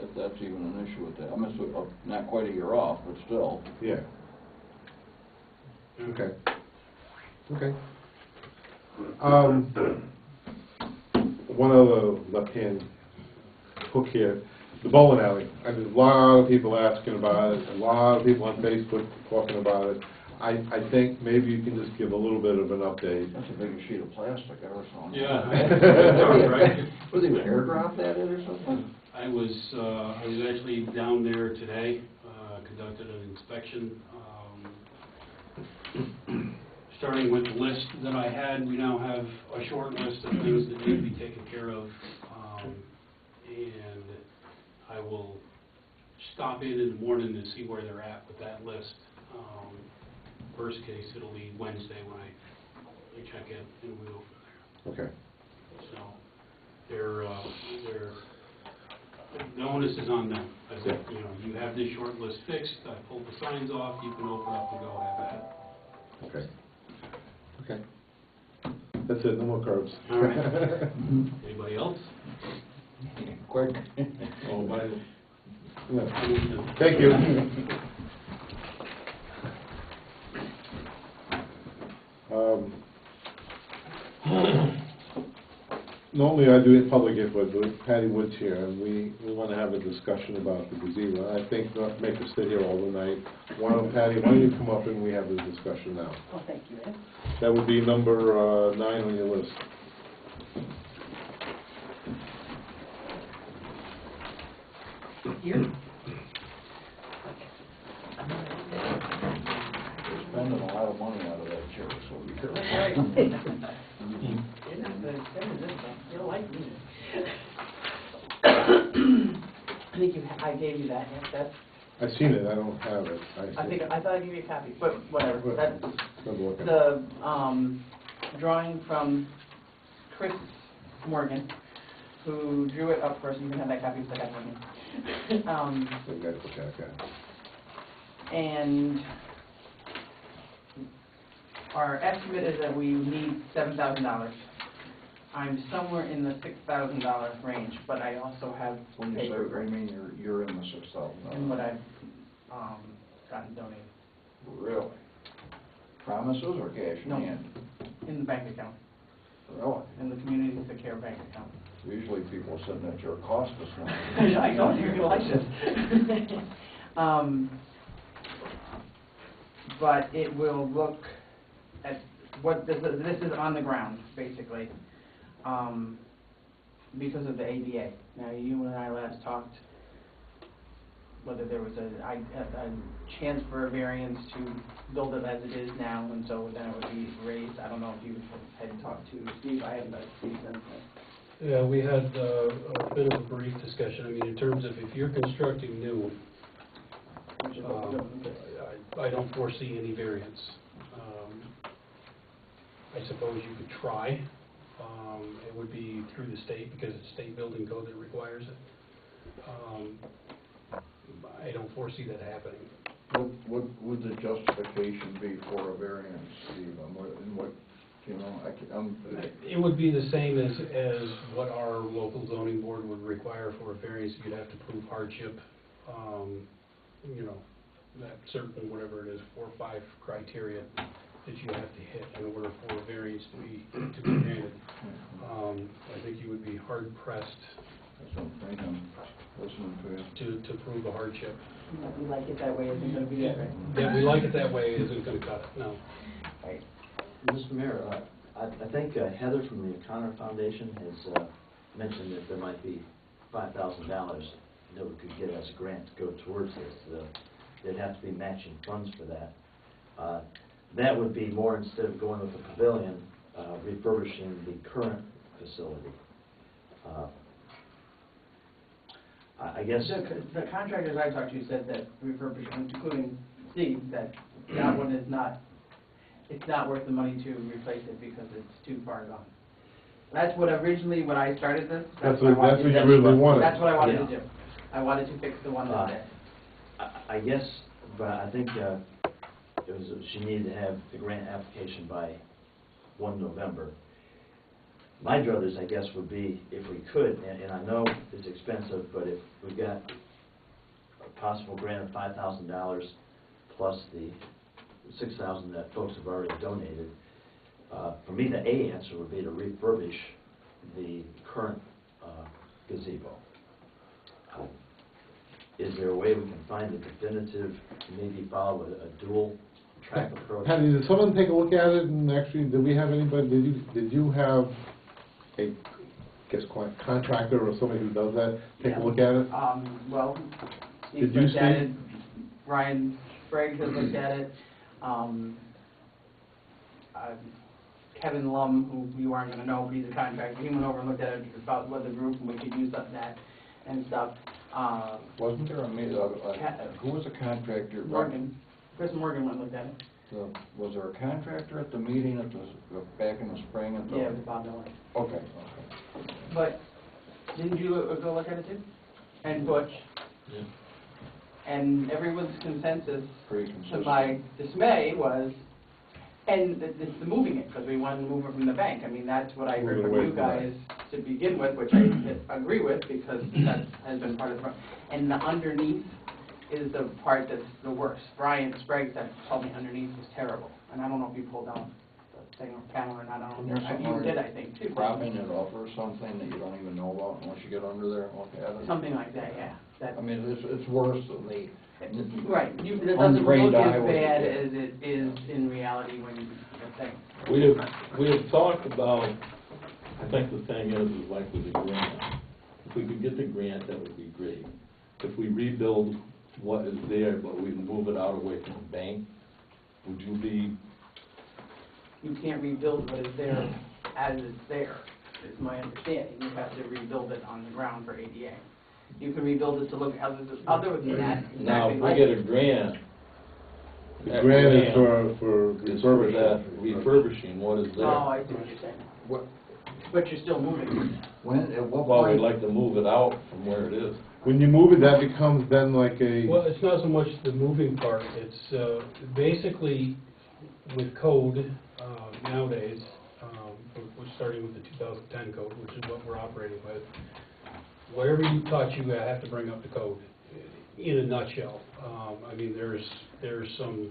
If that's even an issue with that. I mean, it's not quite a year off, but still. Yeah. Okay. Okay. One other left-hand hook here, the bowling alley. I mean, a lot of people asking about it, a lot of people on Facebook talking about it. I think maybe you can just give a little bit of an update. That's a big sheet of plastic or something. Yeah. Right. Was he airdrop that in or something? I was actually down there today, conducted an inspection. Starting with the list that I had, we now have a short list of things that need to be taken care of. And I will stop in the morning to see where they're at with that list. Worst case, it'll be Wednesday when I check in, and we'll go from there. Okay. So, the onus is on them. I said, you have this short list fixed, I pulled the signs off, you can open up and go have at it. Okay. Okay. That's it, no more curbs. All right. Anybody else? Quick. Oh, by Yeah. Thank you. normally I do it public input, but Patty Wood's here, and we want to have a discussion about the gazebo. I think not make us sit here all the night. Patty, why don't you come up and we have the discussion now? Oh, thank you, Ed. That would be number 9 on your list. Here? Spending a lot of money out of that chair, so be careful. That's right. You're not gonna spend this one, you'll like me. I think I gave you that, yes, that's, I've seen it, I don't have it. I thought I gave you a copy, but whatever, Good. that's Never look at it. the, drawing from Chris Morgan, who drew it up first, you can have that copy, because I got one here. So you gotta look at that. And our estimate is that we need $7,000. I'm somewhere in the $6,000 range, but I also have When you say, paper I mean, you're in the $6,000. in what I've gotten donated Really? Promises or cash in No. hand? in the bank account, Really? in the community care bank account. Usually people are sitting at your cost us now. I told you you're gonna like this. But it will look at what this is on the ground, basically, because of the ADA. Now, you and I last talked whether there was a chance for a variance to build it as it is now, and so then it would be raised. I don't know if you had talked to Steve. I haven't talked to Steve since then. Yeah, we had a bit of a brief discussion. I mean, in terms of if you're constructing new, Which is what we're doing. I don't foresee any variance. I suppose you could try. It would be through the state because it's state building code that requires it. I don't foresee that happening. What would the justification be for a variance, Steve? It would be the same as what our local zoning board would require for a variance. You'd have to prove hardship, that certain, whatever it is, 4 or 5 criteria that you have to hit in order for a variance to be granted. I think you would be hard pressed That's what I'm thinking, listening to you. to prove a hardship. We like it that way, isn't going to be different. That we like it that way isn't going to cut it, no. Right. Mr. Mayor, I think Heather from the O'Connor Foundation has mentioned that there might be $5,000 that we could get as a grant to go towards this. There'd have to be matching funds for that. That would be more, instead of going with a pavilion, refurbishing the current facility. I guess The contractors I talked to said that refurbishment, including Steve, that one is not, it's not worth the money to replace it because it's too far gone. That's what originally, when I started this, That's what I what wanted you to do. really wanted. That's what I wanted Yeah. to do. I wanted to fix the one that's there. I guess, but I think she needed to have the grant application by 1 November. My druthers, I guess, would be if we could, and I know it's expensive, but if we've got a possible grant of $5,000 plus the $6,000 that folks have already donated, for me, the A answer would be to refurbish the current gazebo. Is there a way we can find a definitive, maybe follow a dual track approach? Patty, did someone take a look at it, and actually, did we have anybody, did you have a, contractor or somebody who does that, take a look at it? Well, Did Steve you looked at see? it, Ryan Sprague has looked at it, Kevin Lum, who you aren't gonna know, but he's a contractor, he went over and looked at it, about what the roof, and we could use up that and stuff. Wasn't there who was a contractor? Chris Morgan went and looked at it. Was there a contractor at the meeting back in the spring? Yeah, it was Bob Miller. Okay. But, didn't you go look at it too? And Butch? Yeah. And everyone's consensus, Pretty to consistent. my dismay, was, and it's the moving it, because we wanted to move it from the bank. I mean, that's what I heard Move it from away you from guys to begin with, which I agree with, because that has been part of the, and the underneath is the part that's the worst. Brian Sprague told me underneath was terrible, and I don't know if you pulled down thing panel or not, I don't Isn't there know. something You where did, I think, too. propping it up or something that you don't even know about unless you get under there and look at it? Something like that, yeah. That, I mean, it's worse than the. right, it doesn't untrained look eye as would- bad as it is in reality when you think. We have talked about, I think the thing is like with the grant, if we could get the grant, that would be great. If we rebuild what is there, but we move it out away from the bank, would you be, You can't rebuild what is there as it's there, is my understanding. You have to rebuild it on the ground for ADA. You can rebuild it to look other than that, now, exactly if like we get a grant, The that grant is grant for is for that refurbishing. refurbishing what is there. Oh, I see what you're saying. What, But you're still moving. when, at what Well, we'd point? like to move it out from where it is. When you move it, that becomes then like Well, a, it's not so much the moving part, it's basically with code nowadays, we're starting with the 2010 code, which is what we're operating with. Whatever you touch, you have to bring up the code, in a nutshell. I mean, there's some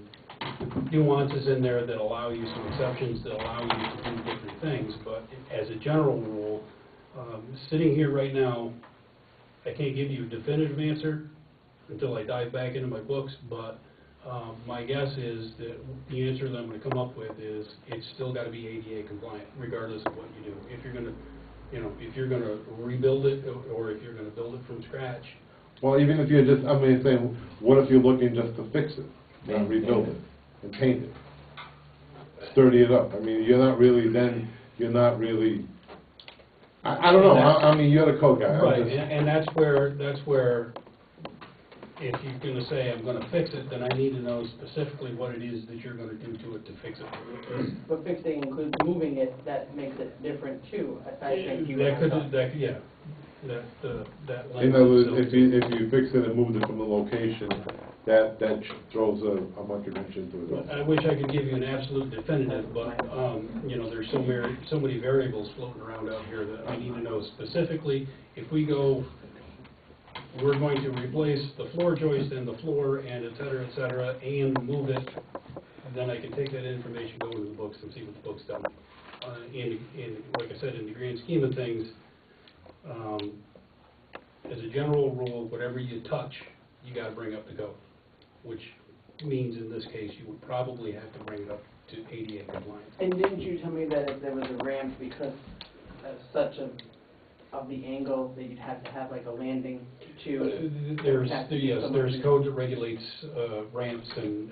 nuances in there that allow you some exceptions, that allow you to do different things, but as a general rule, sitting here right now, I can't give you a definitive answer until I dive back into my books, but my guess is that the answer that I'm going to come up with is it's still got to be ADA compliant, regardless of what you do. If you're going to, if you're going to rebuild it, or if you're going to build it from scratch. well, even if you're just, I mean, saying, what if you're looking just to fix it, not rebuild it, and paint it, sturdy it up? I mean, you're not really, then, you're not really, I don't know, I mean, you're the code guy. I'm Right, just- and that's where, if you're gonna say, I'm gonna fix it, then I need to know specifically what it is that you're gonna do to it to fix it. But fixing includes moving it, that makes it different too. I think you That could, have that, yeah, that In lends other words, itself if to- you fix it and move it from the location, that throws a monkey wrench into it also. I wish I could give you an absolute definitive, but, there's so many variables floating around out here that I need to know specifically. If we go, we're going to replace the floor joist and the floor and et cetera, and move it, then I can take that information, go into the books and see what the books tell me. And like I said, in the grand scheme of things, as a general rule, whatever you touch, you gotta bring up the code, which means in this case, you would probably have to bring it up to ADA compliance. And didn't you tell me that if there was a ramp, because of the angle, that you'd have to have like a landing to... There's code that regulates ramps and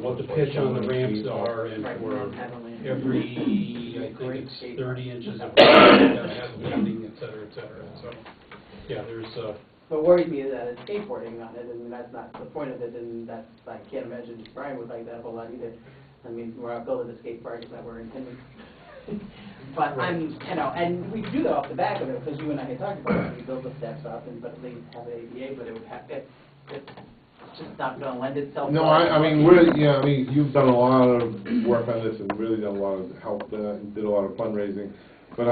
what the pitch on the ramps are, and Right, for not have a landing. every, I think Great it's skate 30 park. inches of ground that has a landing, et cetera, so, yeah, there's, What worries me is that it's skateboarding on it, and that's not the point of it, and that's, I can't imagine Brian would like that a whole lot either. I mean, we're not building a skate park, is that we're intending. But I'm, and we could do that off the back of it, because you and I had talked about it, we build the steps up, but they have an ADA, but it would have, it's just not gonna lend itself. No, well. I mean, you've done a lot of work on this and really done a lot of help, did a lot of fundraising. But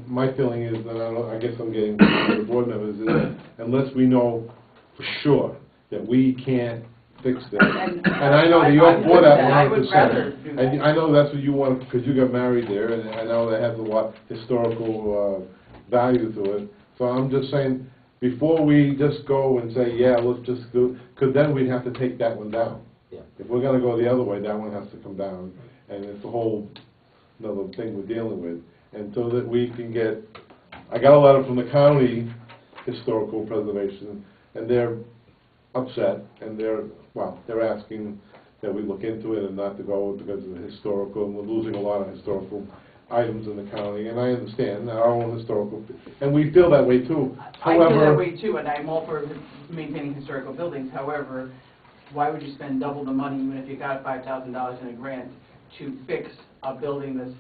my feeling is that, I guess I'm getting to the board members, is that unless we know for sure that we can't fix this, and I know that you're for that I would rather 100%. do that. And I know that's what you want, because you got married there, and I know that has a lot historical value to it. So I'm just saying, before we just go and say, yeah, let's just do, because then we'd have to take that one down. Yeah. If we're gonna go the other way, that one has to come down, and it's a whole another thing we're dealing with. And so that we can get, I got a letter from the county historical preservation, and they're upset, and they're asking that we look into it and not to go because of the historical, and we're losing a lot of historical items in the county, and I understand our own historical, and we feel that way too. I feel that However, way too, and I'm all for maintaining historical buildings. However, why would you spend double the money, even if you got $5,000 in a grant, to fix a building that's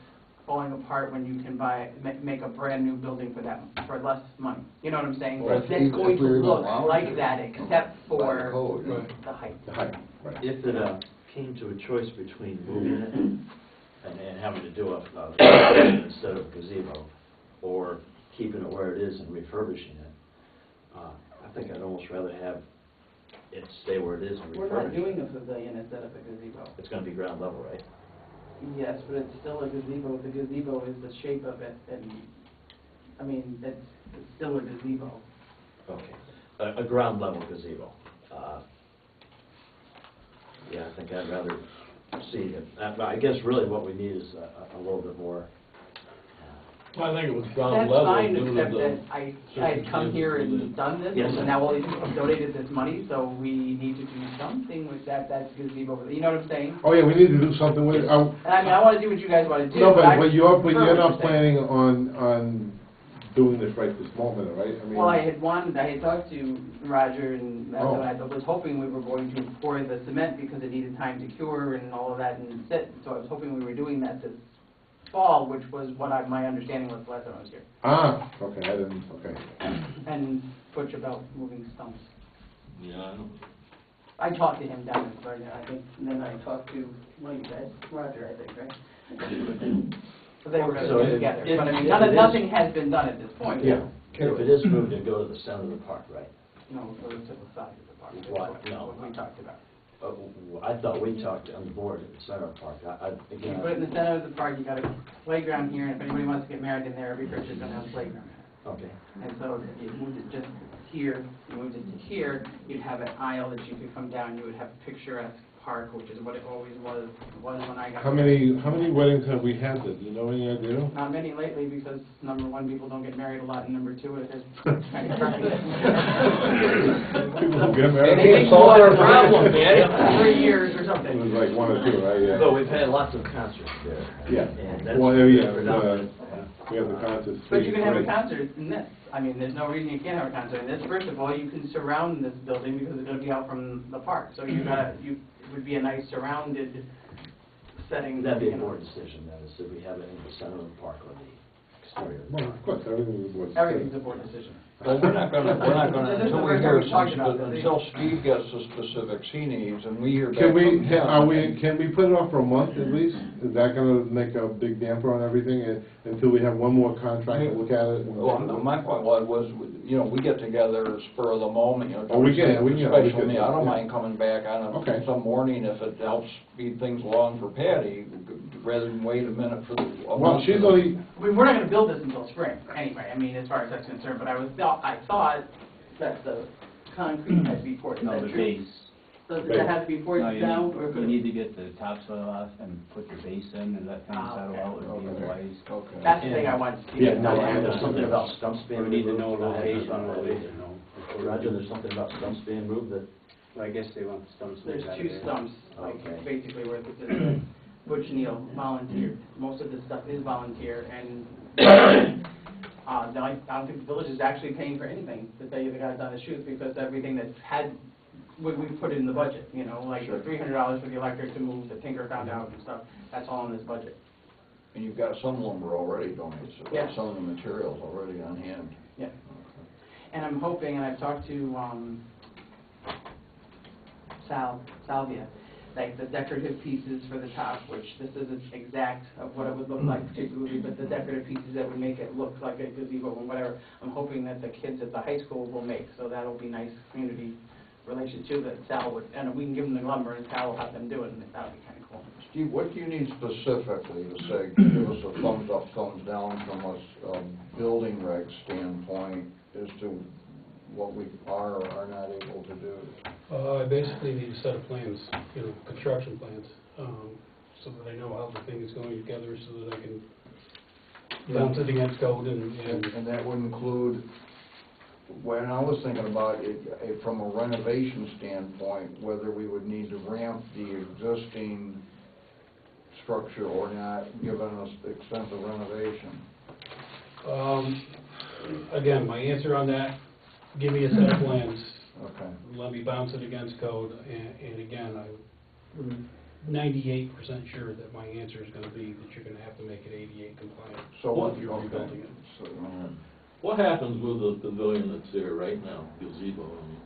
falling apart when you can make a brand new building for less money? You know what I'm saying? Well, That's if going to we were look allowed like to, that, except by the for code. the height. right. If it came to a choice between moving it and having to do a instead of gazebo, or keeping it where it is and refurbishing it, I think I'd almost rather have it stay where it is and We're refurbish not it. doing a pavilion instead of a gazebo. It's gonna be ground level, right? Yes, but it's still a gazebo. The gazebo is the shape of it, and, I mean, it's still a gazebo. Okay, a ground level gazebo. Yeah, I think I'd rather see it. I guess really what we need is a little bit more. Well, I think it was ground That's level fine, due to except the that I had come here and done this, Yes. and now all these people have donated this money, so we need to do something with that gazebo, you know what I'm saying? Oh, yeah, we need to do something with it. And I mean, I wanna do what you guys wanna do. No, I but you're prefer what you're not saying. planning on doing this right this moment, right? I mean. Well, I had talked to Roger, and Oh. I was hoping we were going to pour the cement because it needed time to cure and all of that and sit, so I was hoping we were doing that this fall, which was what my understanding was last time I was here. Ah, okay, I didn't, okay. And Butch about moving stumps. Yeah, I know. I talked to him down in Florida, I think, and then I talked to, one of you guys, Roger, I think, right? So they were So gonna do if- it together, if- but I mean, if it is- nothing has been done at this point. Yeah. If it is moved, it'd go to the center of the park, right? No, it goes to the side of the park, What? that's No. what we talked about. I thought we talked on the board at the center of the park. You Again, put it in the center of the park, you got a playground here, and if anybody wants to get married in there, every church is gonna have a playground. okay. And so if you moved it just here, you moved it to here, you'd have an aisle that you could come down, you would have a picturesque park, which is what it always was when I got. How many weddings have we had that, do you know any idea? Not many lately, because number one, people don't get married a lot, and number two, it's kind of People don't get They married. think solve more our problem, man. 3 years or It something. was like one or two, right, yeah. So we've had lots of concerts there. Yeah. And that's Well, yeah, predominant. we have the concerts. But you can have a three. concert in this. I mean, there's no reason you can't have a concert in this. First of all, you can surround this building because it's gonna be out from the park. So it would be a nice surrounded setting. That'd be you a know. board decision, then, is that we have it in the center of the park or the exterior. Well, of course, everything was. Everything's a board decision. Well, we're not gonna, This is the until we first time hear, we've talked about this. until Steve gets the specifics he needs, and we hear back Can from we, him. can we put it off for a month at least? Is that gonna make a big damper on everything until we have one more contract to look at it? Well, my point was, you know, we get together spur of the moment, you know. Oh, we can, Especially me, I don't yeah. mind coming back on Okay. some morning if it helps speed things along for Patty, rather than wait a minute for the. a Well, month she's for the- only, We're not gonna build this until spring, anyway, I mean, as far as that's concerned, but I thought that the concrete had to be poured, is No, that the true? base. Does it have to be poured No, you down, need- or could You it? need to get the topsoil off and put your base in, and let things settle out, would be Okay. wise. Okay. That's the thing I wanted to see. Yeah, Now, no, there's something about stumps being We need to removed. know I hadn't location, thought about it. you know. Roger, there's something about stumps being moved that, I guess they want the stumps. There's moved out of 2 there. stumps, like, Okay. basically where it says Butch Neal volunteered. Most of this stuff is volunteer, and I don't think the village is actually paying for anything, to tell you the God's honest truth, because everything that's we put it in the budget, you know, like Sure. $300 for the electric to move, the Tinker found out and stuff, that's all in this budget. And you've got some lumber already donated, so Yeah. some of the materials already on hand. Yeah. And I'm hoping, and I've talked to Salvia, like the decorative pieces for the top, which this isn't exact of what it would look like particularly, but the decorative pieces that would make it look like a gazebo and whatever, I'm hoping that the kids at the high school will make, so that'll be nice community relation too, that Sal would, and we can give them the lumber and Sal will have them do it, and that'll be kind of cool. Steve, what do you need specifically to say, give us a thumbs up, thumbs down from a building reg standpoint as to what we are or are not able to do? I basically need a set of plans, you know, construction plans, so that I know how the thing is going together, so that I can bounce it against code And that would include, when I was thinking about it, from a renovation standpoint, whether we would need to ramp the existing structure or not, given us extensive renovation. Again, my answer on that, give me a set of plans, Okay. let me bounce it against code, and again, I'm 98% sure that my answer is gonna be that you're gonna have to make it ADA compliant. So what, if you're okay. rebuilding it. So, What happens with the pavilion that's there right now, gazebo, I mean?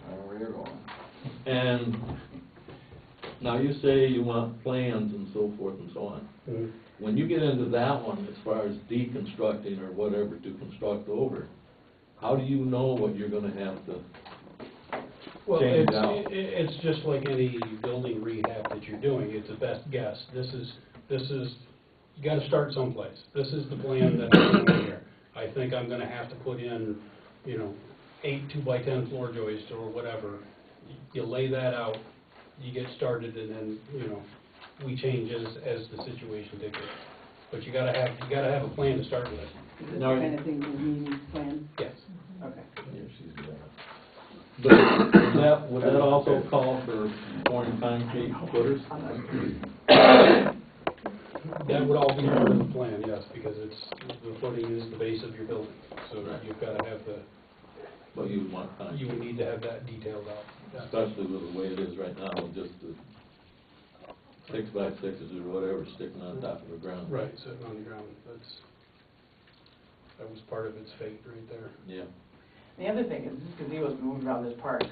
I know where you're going. And now you say you want plans and so forth and so on. Mhm. When you get into that one, as far as deconstructing or whatever to construct over, how do you know what you're gonna have to Well, change it out. it's just like any building rehab that you're doing, it's a best guess. This is, you gotta start someplace. This is the plan that I'm doing here. I think I'm gonna have to put in, 8 2x10 floor joists or whatever. You lay that out, you get started, and then, we change as the situation dictates. But you gotta have a plan to start with. Is this the kind of thing that we need to plan? Yes. Okay. But would that also call for pouring concrete footers? That would all be part of the plan, yes, because the footing is the base of your building. So you've gotta have But you would want concrete. you would need to have that detailed out. Especially with the way it is right now, with just the 6x6s or whatever sticking on top of the ground. Right, sitting on the ground, that was part of its fate right there. Yeah. The other thing is, this gazebo's been moved around this park.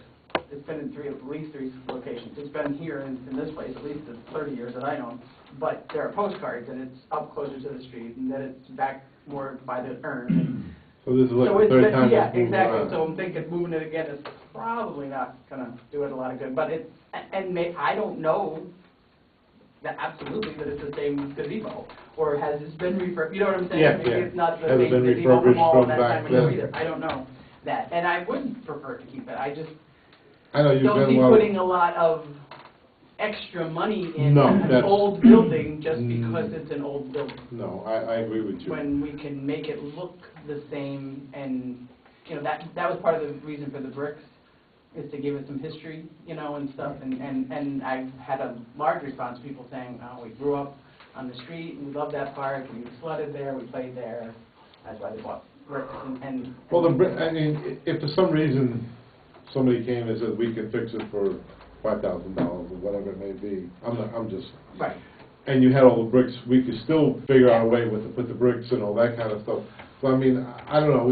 It's been in at least three locations. It's been here in this place at least the 30 years that I know. But there are postcards, and it's up closer to the street, and then it's back more by the urn. So this is like So the it's third been, time yeah, it's moved exactly. around. So I'm thinking moving it again is probably not gonna do it a lot of good. But it's, I don't know that absolutely that it's the same gazebo, or has this been refurbished? You know what I'm saying? Yeah, Maybe yeah. it's not the Has it same been gazebo from refurbished all from that back time ago then? either. I don't know that, and I would prefer to keep it. I just I know you've don't been see a lot of- putting a lot of extra money in No, an that's- old building just because it's an old building, No, I agree with you. when we can make it look the same. And that was part of the reason for the bricks, is to give it some history, and stuff. And I've had a large response, people saying, oh, we grew up on the street, and we love that park, and we sledded there, we played there. That's why they bought bricks. Well, I mean, if for some reason somebody came and said, we can fix it for $5,000 or whatever it may be, I'm just, Right. and you had all the bricks, we could still figure out a way with the bricks and all that kind of stuff. So, I mean, I don't know,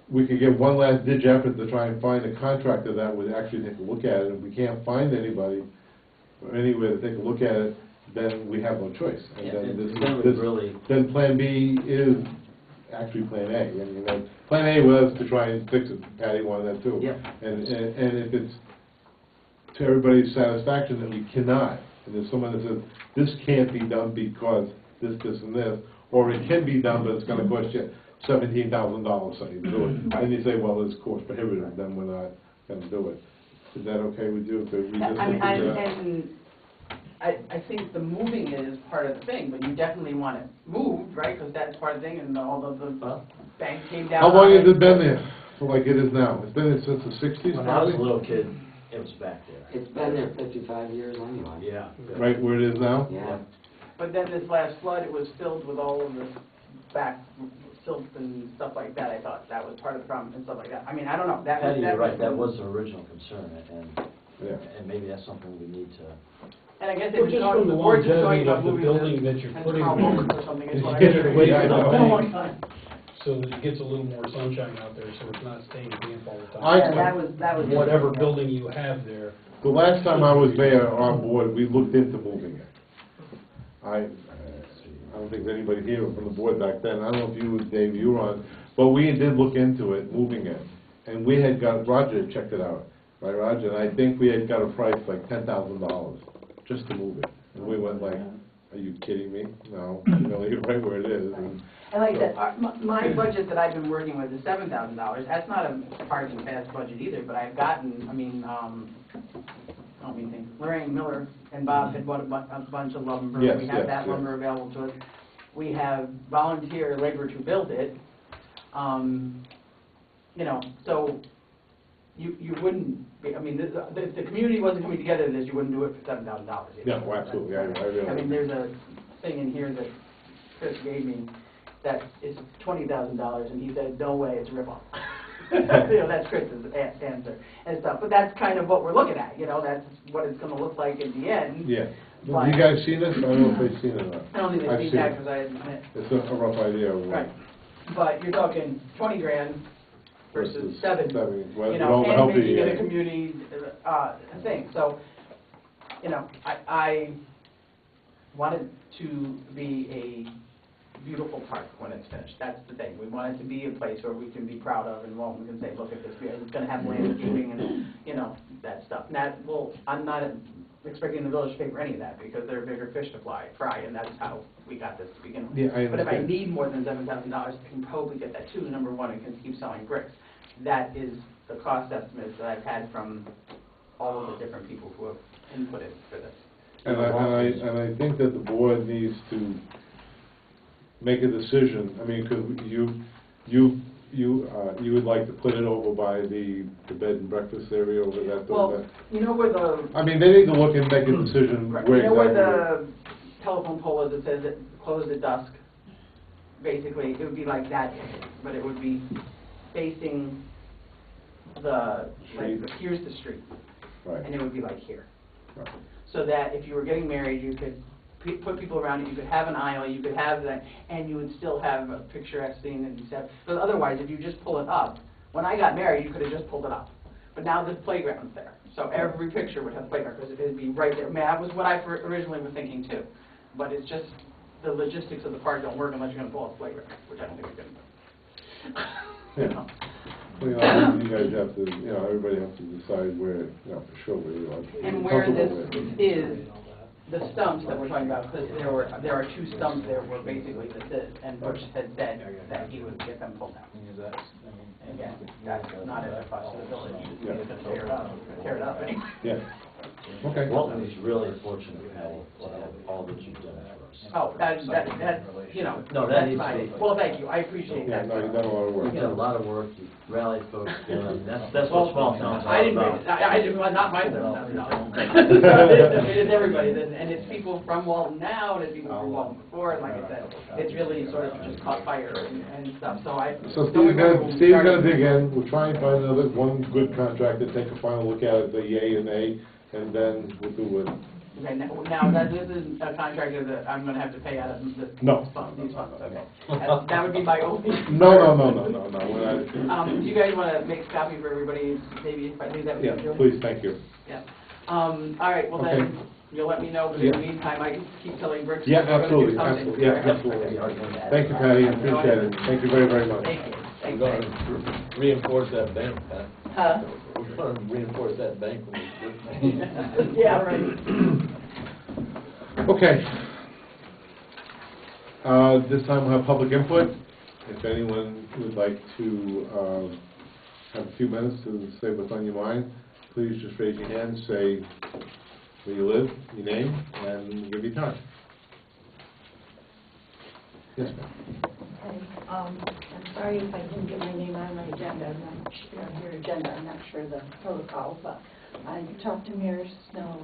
we could get one last ditch effort to try and find a contractor that would actually take a look at it. If we can't find anybody or anywhere to take a look at it, then we have no choice. And then Plan B is actually Plan A. And, Plan A was to try and fix it. Patty wanted that too. Yeah. And if it's to everybody's satisfaction that we cannot, and there's someone that says, this can't be done because this, and this, or it can be done, but it's gonna cost you $17,000, say, to do it. Then you say, well, it's cost prohibitive, then we're not gonna do it. Is that okay with you? I think the moving it is part of the thing, but you definitely want it moved, right? Because that's part of the thing, and all of the bank came down. How long on has it been there, like it is now? It's been there since the 60s, When I was probably? a little kid, it was back there. It's been there 55 years anyway. Yeah. Right where it is now? Yeah. But then this last flood, it was filled with all of this back silt and stuff like that. I thought that was part of the problem and stuff like that. I mean, I don't know. Patty, you're right, that was the original concern, Yeah. and maybe that's something we need to. And I guess Well, they just were from the the board's just longevity talking about of the moving building this that you're and putting Carl there. Walton or something. Is what I Get heard. it away Yeah, from the I know. bank. A long time. So that it gets a little more sunshine out there, so it's not staying damp all the time. Yeah, that was Whatever building you have there. The last time I was there on board, we looked into moving it. I don't think there's anybody here from the board back then. I don't know if you, Dave, you were on, but we did look into it, moving it. And we had got, Roger had checked it out, right, Roger? And I think we had got a price like $10,000 just to move it. And we went like, are you kidding me? No, leave it right where it is. And like I said, my budget that I've been working with is $7,000. That's not a hard and fast budget either, but I've gotten, Lorraine Miller and Bob had bought a bunch of lumber. Yes, We have yes, that yes. lumber available to us. We have volunteer labor to build it. So you wouldn't be, if the community wasn't coming together to this, you wouldn't do it for $7,000. Yeah, well, absolutely, I realize. There's a thing in here that Chris gave me that is $20,000, and he said, no way, it's a ripoff. That's Chris's answer and stuff. But that's kind of what we're looking at, that's what it's going to look like in the end. Yeah. But- You guys seen this? I don't know if they've seen it or not. I don't think I've they've seen seen that it. because I admit. It's a rough idea of what. Right. But you're talking 20 grand versus seven, Well, with all the help and making you it a get. community thing. So, I want it to be a beautiful park when it's finished. That's the thing. We want it to be a place where we can be proud of and Walton can say, look at this, it's gonna have landscaping and, you know, that stuff. And that, well, I'm not expecting the village to pay for any of that because they're bigger fish to fry, and that's how we got this to begin with. Yeah, I But if I understand. need more than $7,000, I can probably get that too, number one, and can keep selling bricks. That is the cost estimates that I've had from all of the different people who have inputted for this. And I think that the board needs to make a decision. I mean, because you would like to put it over by the bed and breakfast area over that. Well, you know where the, I mean, they need to look and make a decision right, where you know where exactly. the telephone pole is that says it closed at dusk? Basically, it would be like that, but it would be facing the, like, Street. here's the street. Right. And it would be like here. Right. So that if you were getting married, you could put people around it, you could have an aisle, you could have that, and you would still have a picturesque scene and stuff. But otherwise, if you just pull it up, when I got married, you could have just pulled it up. But now the playground's there. So every picture would have playground, because it would be right there. I mean, that was what I originally was thinking too. But it's just, the logistics of the park don't work unless you're going to pull up the playground, which I don't think you're going to do. You know? Well, you know, you guys have to, you know, everybody has to decide where, you know, for sure where you are. And where this comfortable with. is, the stumps that we're talking about, because there are two stumps there where basically this is, and Bush had said that he would get them pulled down. And again, that's not at a cost to the village, it's Yeah. going to tear it up anyway. Yeah. Okay. Walton is really fortunate, Patty, to have all that you've done for us. Oh, that's, you know, No, that that's needs to fine. be- Well, thank you, I appreciate Yeah, that. no, you've done a lot of work. You've done a lot of work, you've rallied folks together, and that's what small towns I are didn't, about. I didn't, well, not my $7,000. It's everybody, and it's people from Walton now, and it's people from Walton before, and like I said, it's really sort of just caught fire and stuff, so I. So don't Steve's remember gonna, when we Steve's started. gonna dig in, we'll try and find another, one good contractor, take a final look at it, the yay and nay, and then we'll do it. Okay, now that this is a contractor that I'm gonna have to pay out of this. No. These funds, okay. That would be my only. No, we're not. Do you guys wanna make a copy for everybody, maybe if I leave that with you? Yeah, please, thank you. Yeah. All right, well then, Okay. you'll let me know, but in the Yeah. meantime, I can keep telling Bricks. Yeah, we're gonna do absolutely, something. absolutely, yeah, absolutely. Thank you, Patty, appreciate it, thank you very, very much. Thank you. We're Thanks. gonna reinforce that bank, Pat. Huh? We're gonna reinforce that bank when we Yeah, right. Okay. This time we'll have public input. If anyone would like to have a few minutes to say what's on your mind, please just raise your hand, say where you live, your name, and give you time. Yes, ma'am. I'm sorry if I didn't get my name on my agenda, I'm not sure, on your agenda, I'm not sure the protocol, but I talked to Mayor Snow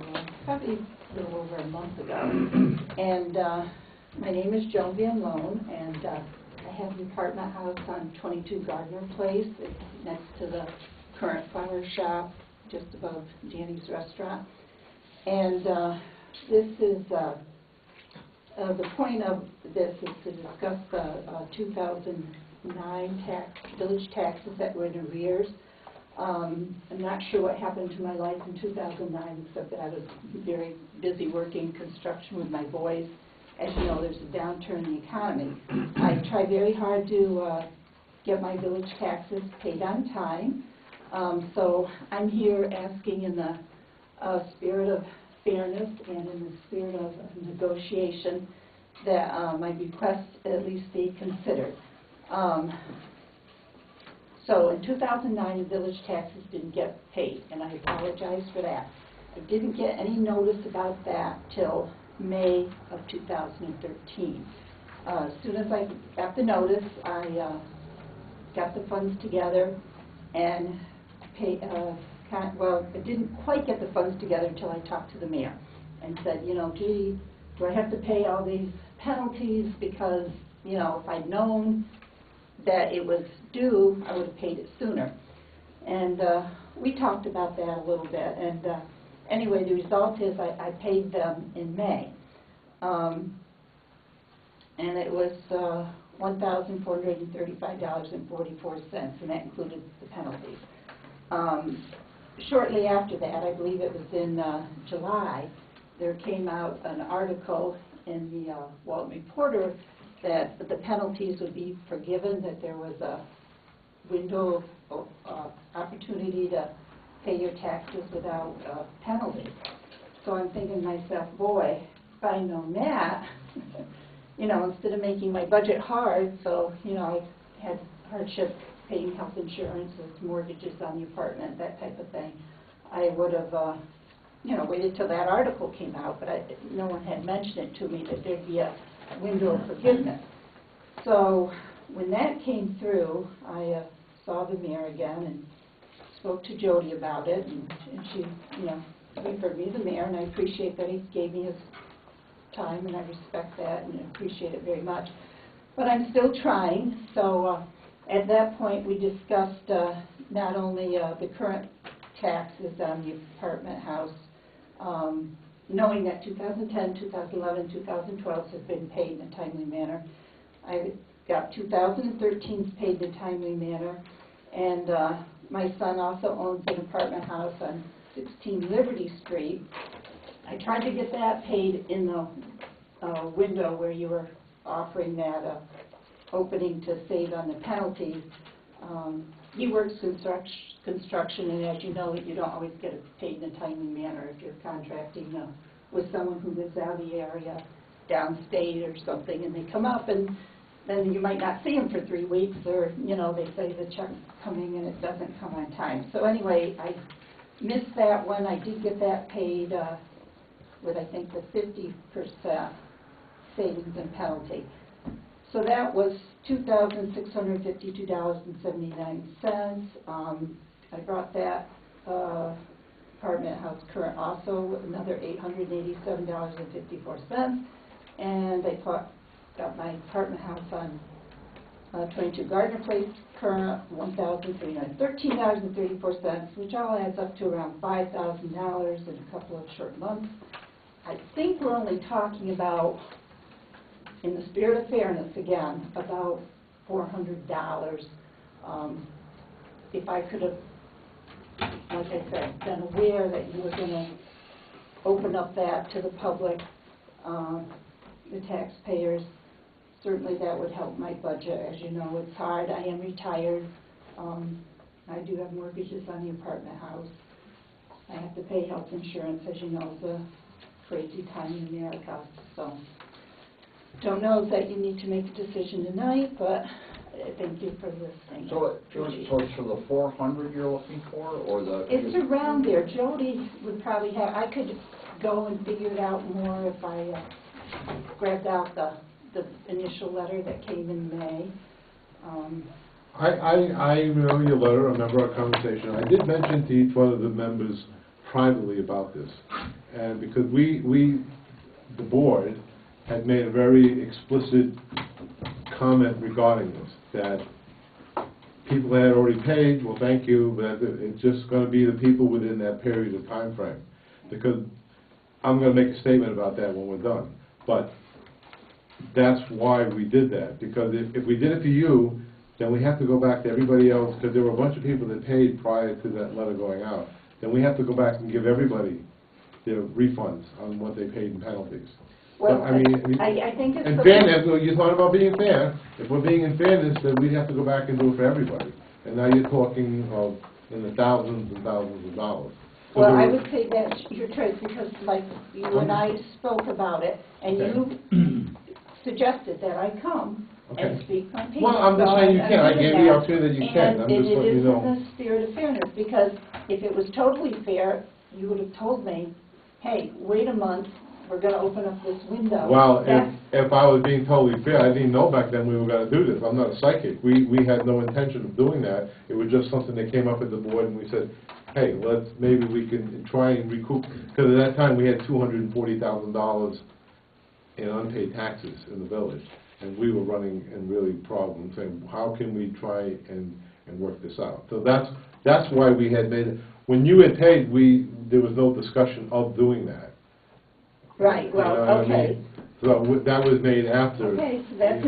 probably a little over a month ago, and my name is Joan Van Loan, and I have an apartment house on 22 Gardner Place. It's next to the current flower shop, just above Danny's Restaurant, and this is the point of this is to discuss the 2009 village taxes that were in arrears. I'm not sure what happened to my life in 2009, except that I was very busy working construction with my boys. As you know, there's a downturn in the economy. I try very hard to get my village taxes paid on time. So I'm here asking in the spirit of fairness and in the spirit of negotiation that my request at least be considered. So in 2009, the village taxes didn't get paid, and I apologize for that. I didn't get any notice about that till May of 2013. As soon as I got the notice, I got the funds together and paid. Well, I didn't quite get the funds together until I talked to the mayor and said, you know, gee, do I have to pay all these penalties because, you know, if I'd known that it was due, I would have paid it sooner. And we talked about that a little bit, and anyway, the result is I paid them in May. And it was $1,435.44, and that included the penalties. Shortly after that, I believe it was in July, there came out an article in the Walton Reporter that the penalties would be forgiven, that there was a window of opportunity to pay your taxes without penalty. So I'm thinking to myself, boy, if I'd known that, you know, instead of making my budget hard, so, you know, I had hardship paying health insurance, mortgages on the apartment, that type of thing, I would have, you know, waited till that article came out, but no one had mentioned it to me that there'd be a window of forgiveness. So when that came through, I saw the mayor again and spoke to Jody about it, and she, you know, referred me to the mayor, and I appreciate that he gave me his time, and I respect that and appreciate it very much. But I'm still trying, so at that point we discussed not only the current taxes on the apartment house, knowing that 2010, 2011, 2012 have been paid in a timely manner. I got 2013's paid in a timely manner, and my son also owns an apartment house on 16 Liberty Street. I tried to get that paid in the window where you were offering that opening to save on the penalties. He works construction, and as you know, you don't always get it paid in a timely manner if you're contracting with someone who lives out of the area, downstate or something, and they come up, and then you might not see them for 3 weeks, or, you know, they say the check's coming and it doesn't come on time. So anyway, I missed that one. I did get that paid with, I think, the 50% savings and penalty. So that was $2,652.79. I brought that apartment house current also, another $887.54. And I got my apartment house on 22 Gardner Place current, $1,313.34, which all adds up to around $5,000 in a couple of short months. I think we're only talking about, in the spirit of fairness again, about $400. If I could have, like I said, been aware that you were going to open up that to the public, the taxpayers, certainly that would help my budget. As you know, it's hard. I am retired. I do have mortgages on the apartment house. I have to pay health insurance. As you know, it's a crazy time in America. So don't know that you need to make a decision tonight, but thank you for listening. So it's for the 400 you're looking for, or the? It's around there. Jody would probably have. I could go and figure it out more if I grabbed out the initial letter that came in May. I remember your letter, I remember our conversation. I did mention to each one of the members privately about this, and because we the board, had made a very explicit comment regarding this, that people that had already paid, well, thank you, but it's just going to be the people within that period of time frame. Because I'm going to make a statement about that when we're done. But that's why we did that, because if we did it for you, then we have to go back to everybody else, because there were a bunch of people that paid prior to that letter going out. Then we have to go back and give everybody their refunds on what they paid in penalties. Well, but, I mean, I think it's... in fairness, you're talking about being fair. If we're being in fairness, then we'd have to go back and do it for everybody. And now you're talking of in the thousands and thousands of dollars. So well, I would say that's your choice, because like you and I spoke about it, and you suggested that I come and speak my piece. Well, I'm just saying you can. I gave you the opportunity that you can. I'm just letting you know. And it is in the spirit of fairness, because if it was totally fair, you would have told me, hey, wait a month, we're going to open up this window. Well, if I was being totally fair, I didn't know back then we were going to do this. I'm not a psychic. We had no intention of doing that. It was just something that came up at the board, and we said, hey, maybe we can try and recoup, because at that time we had $240,000 in unpaid taxes in the village, and we were running in really problems, saying, how can we try and work this out? So that's why we had made it. When you had paid, there was no discussion of doing that. Right, well, okay. I mean? So that was made after. Okay, so that's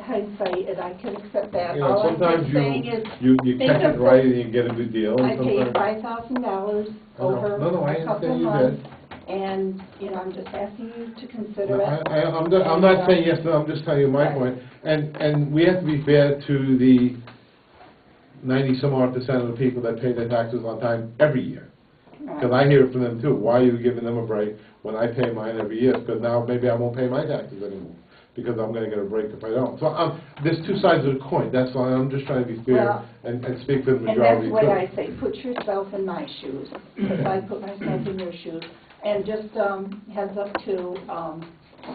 hindsight, and I can accept that. You know, All sometimes I'm saying is, you catch it right and you get a good deal. I paid sometimes $5,000 over no, I a couple understand of you months, And, you know, I'm just asking you to consider it. I'm not saying yes, no, I'm just telling you my Right. point. And we have to be fair to the 90-some-odd% of the people that pay their taxes on time every year. Because I hear it from them too. Why are you giving them a break when I pay mine every year? Because now maybe I won't pay my taxes anymore, because I'm going to get a break if I don't. So there's two sides of the coin. That's why I'm just trying to be fair Well, and speak for the And majority that's too. why I say, put yourself in my shoes, because I put myself in your shoes. And just heads up to,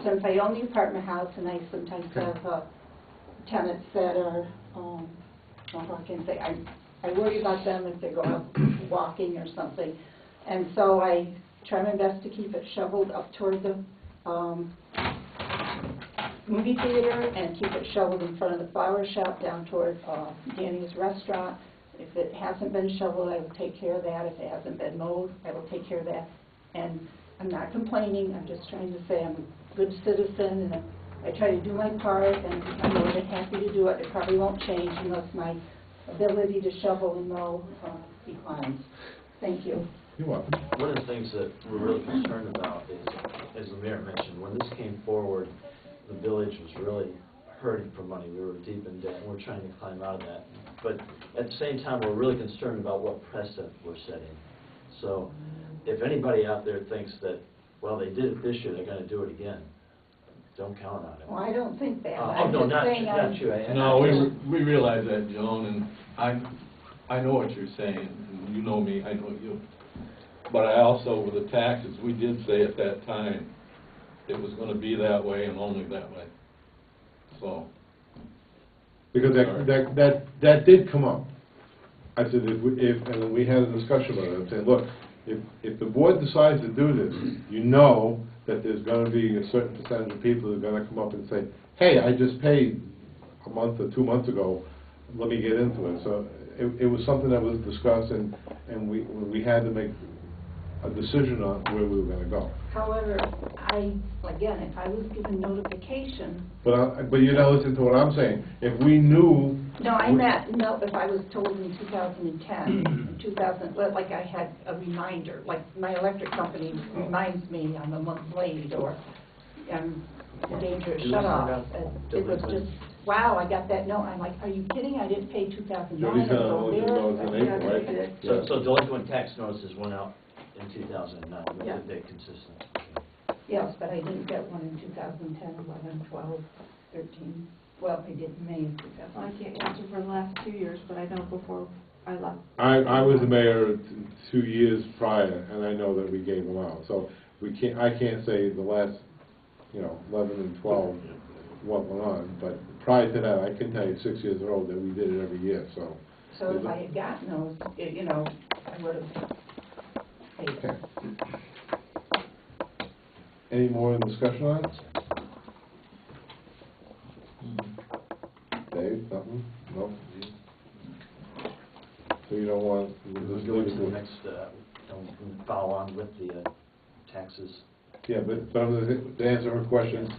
since I own the apartment house and I sometimes have tenants that are, how can I say, I worry about them if they go out walking or something. And so I try my best to keep it shoveled up toward the movie theater and keep it shoveled in front of the flower shop down toward Danny's restaurant. If it hasn't been shoveled, I will take care of that. If it hasn't been mowed, I will take care of that. And I'm not complaining. I'm just trying to say I'm a good citizen, and I try to do my part, and I'm more than happy to do it. It probably won't change unless my ability to shovel and mow declines. Thank you. You're welcome. One of the things that we're really concerned about is, as the mayor mentioned, when this came forward, the village was really hurting for money. We were deep in debt, and we're trying to climb out of that. But at the same time, we're really concerned about what precedent we're setting. So if anybody out there thinks that, well, they did it this year, they're going to do it again, don't count on it. Well, I don't think that. Oh, I'm no, just not saying you. No, we realize that, Joan, and I know what you're saying, and you know me, I know you. But I also, with the taxes, we did say at that time, it was going to be that way and only that way. So. Because that did come up. I said, and we had a discussion about it, I said, look, if the board decides to do this, you know that there's going to be a certain percentage of people that are going to come up and say, hey, I just paid a month or 2 months ago, let me get into it. So it was something that was discussed, and we had to make a decision on where we were going to go. However, again, if I was given notification. But you're not listening to what I'm saying. If we knew. No, I meant, no, if I was told in 2010, 2000, like I had a reminder, like my electric company reminds me I'm a month late, or I'm in danger of shut off. It was just, wow, I got that note. I'm like, are you kidding? I didn't pay 2009. So delinquent tax notices went out in 2009, with Yeah. the date consistent. Yes, but I didn't get one in 2010, 11, 12, 13. Well, I did in May of 2000. I can't answer for the last 2 years, but I know before I left. I was the mayor 2 years prior, and I know that we gave them out. So I can't say the last, 11 and 12 what went on, but prior to that, I can tell you 6 years old that we did it every year. So if I had gotten those, I would have paid. Okay. Any more discussion on it? Dave, nothing? No? So you don't want... We'll go into the next, follow on with the taxes. Yeah, but to answer her question,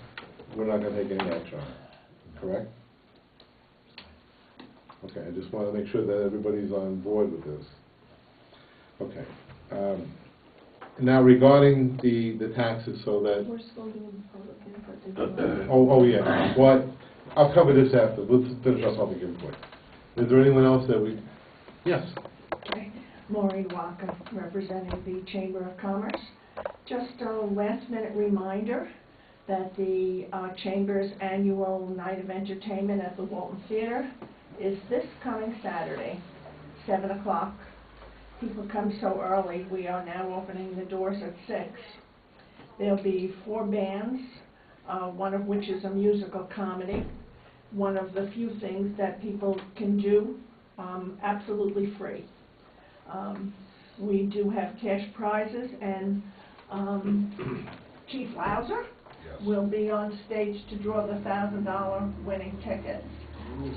we're not going to take any action on it, correct? Okay, I just want to make sure that everybody's on board with this. Okay. Now regarding the taxes, so that... We're still doing public input. Oh, yeah. What? I'll cover this after. Let's finish our public input. Is there anyone else that we... Yes. Okay. Maureen Walker, representing the Chamber of Commerce. Just a last-minute reminder that the Chamber's annual night of entertainment at the Walton Theater is this coming Saturday, 7 o'clock. People come so early. We are now opening the doors at 6. There'll be 4 bands, one of which is a musical comedy, one of the few things that people can do absolutely free. We do have cash prizes, and Chief Louser will be on stage to draw the $1,000 winning ticket.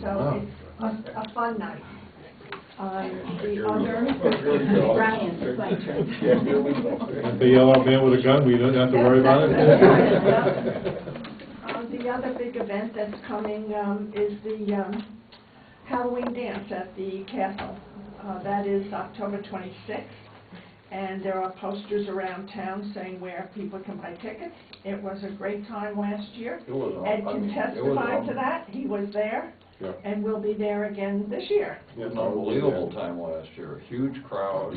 So it's a fun night. The other, Brian, it's my turn. The yellow man with a gun, we don't have to worry about it? The other big event that's coming is the Halloween dance at the castle. That is October 26th. and there are posters around town saying where people can buy tickets. It was a great time last year. It was, Ed I can mean, it was, testify to that, he was there, Yeah. and will be there again this year. Yeah, An unbelievable time last year, huge crowd,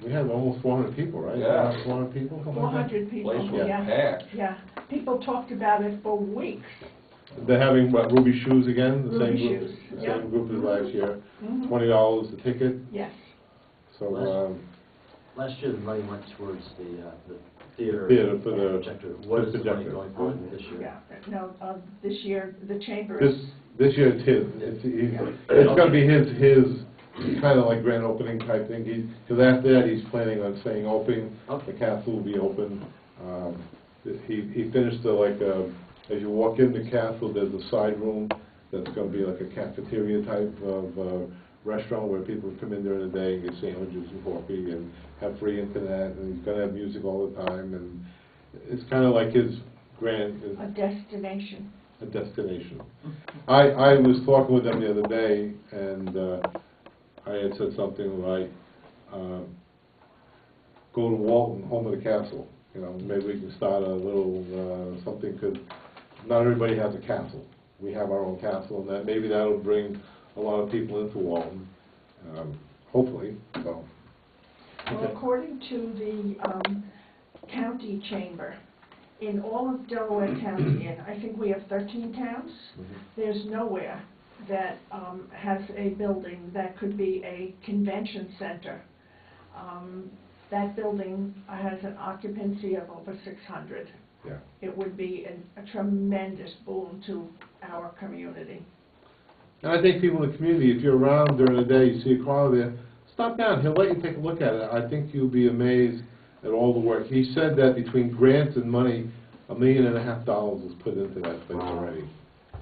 We had almost 400 people, right? Yeah. 400 people, something like that? 400 people, place was yeah. packed. Yeah, people talked about it for weeks. They're having, what, Ruby Shoes again? The Ruby same group, Shoes, the yeah. same group as last year. Mhm. $20 a ticket, Yes. so, Last year, the money went towards the theater. Theater for the- Projector. What is the money projector. going for this year? Yeah, no, this year, the chamber is. this year it's his. Yeah. It's gonna be his kind of like grand opening type thing. Because after that, he's planning on staying open. Okay. The castle will be open. He finished as you walk in the castle, there's a side room that's gonna be like a cafeteria type of restaurant where people come in during the day and get sandwiches and coffee and have free internet, and he's gonna have music all the time, and it's kind of like his A destination. a destination. I was talking with them the other day, and I had said something like, go to Walton, home of the castle. You know, maybe we can start a little something, because not everybody has a castle. We have our own castle, and maybe that'll bring a lot of people into Walton, hopefully, so. Well, according to the county chamber, in all of Delaware County, and I think we have 13 towns, there's nowhere that has a building that could be a convention center. That building has an occupancy of over 600. Yeah. It would be a tremendous boon to our community. And I think people in the community, if you're around during the day, you see a car there, stop down, he'll let you take a look at it. I think you'll be amazed at all the work. He said that between grants and money, $1.5 million was put into that place already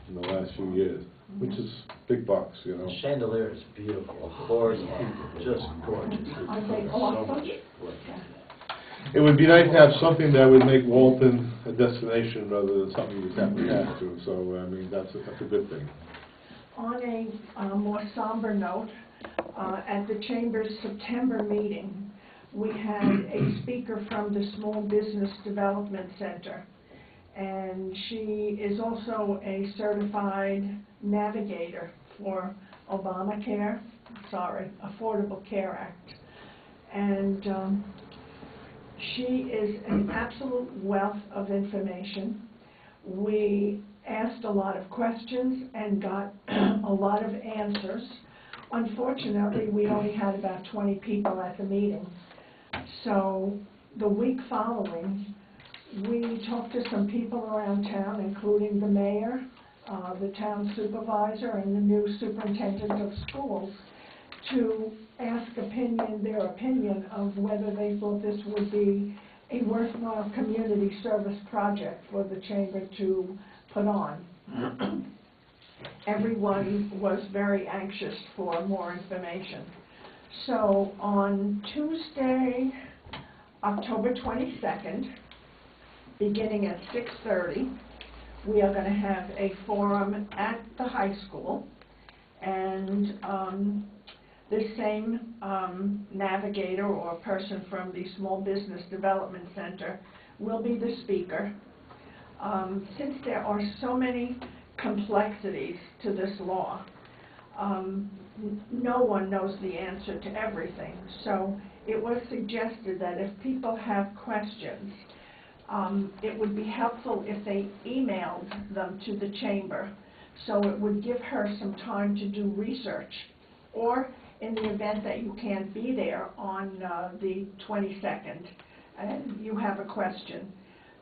in the last few years, which is big bucks, you know. The chandelier is beautiful, the floors are just gorgeous. Aren't they There's awesome? so much work. It would be nice to have something that would make Walton a destination rather than something you just have to pass through, so, I mean, that's a good thing. On a more somber note, at the Chamber's September meeting, we had a speaker from the Small Business Development Center, and she is also a certified navigator for Affordable Care Act. And she is an absolute wealth of information. We asked a lot of questions and got a lot of answers. Unfortunately, we only had about 20 people at the meeting. So the week following, we talked to some people around town, including the mayor, the town supervisor, and the new superintendent of schools, to ask their opinion of whether they thought this would be a worthwhile community service project for the chamber to put on. Everyone was very anxious for more information. So on Tuesday, October 22nd, beginning at 6:30, we are going to have a forum at the high school, and this same navigator or person from the Small Business Development Center will be the speaker. Since there are so many complexities to this law, no one knows the answer to everything. So it was suggested that if people have questions, it would be helpful if they emailed them to the chamber, so it would give her some time to do research. Or in the event that you can't be there on the 22nd and you have a question,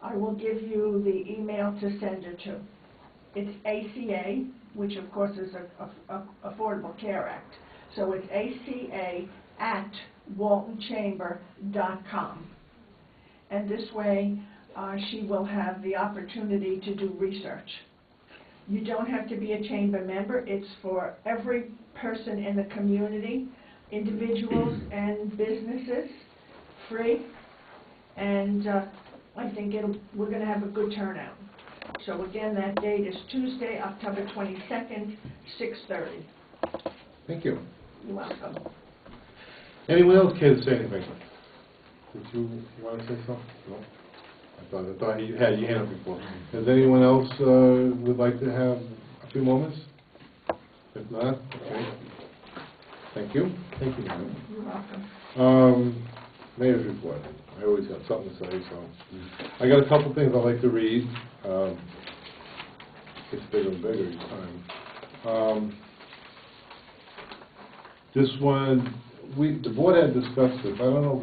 I will give you the email to send it to. It's ACA, which of course is Affordable Care Act. So it's ACA@waltonchamber.com. And this way, she will have the opportunity to do research. You don't have to be a chamber member. It's for every person in the community, individuals and businesses, free. And I think we're going to have a good turnout. So again, that date is Tuesday, October 22nd, 6:30. Thank you. You're welcome. Anyone else care to say anything? Did you want to say something? No? I thought you had your hand up before. Does anyone else would like to have a few moments? If not, okay. Thank you. Thank you, madam. You're welcome. Mayor's report. I always have something to say, so. I got a couple things I'd like to read. It's bigger and bigger each time. This one, the board had discussed this. I don't know if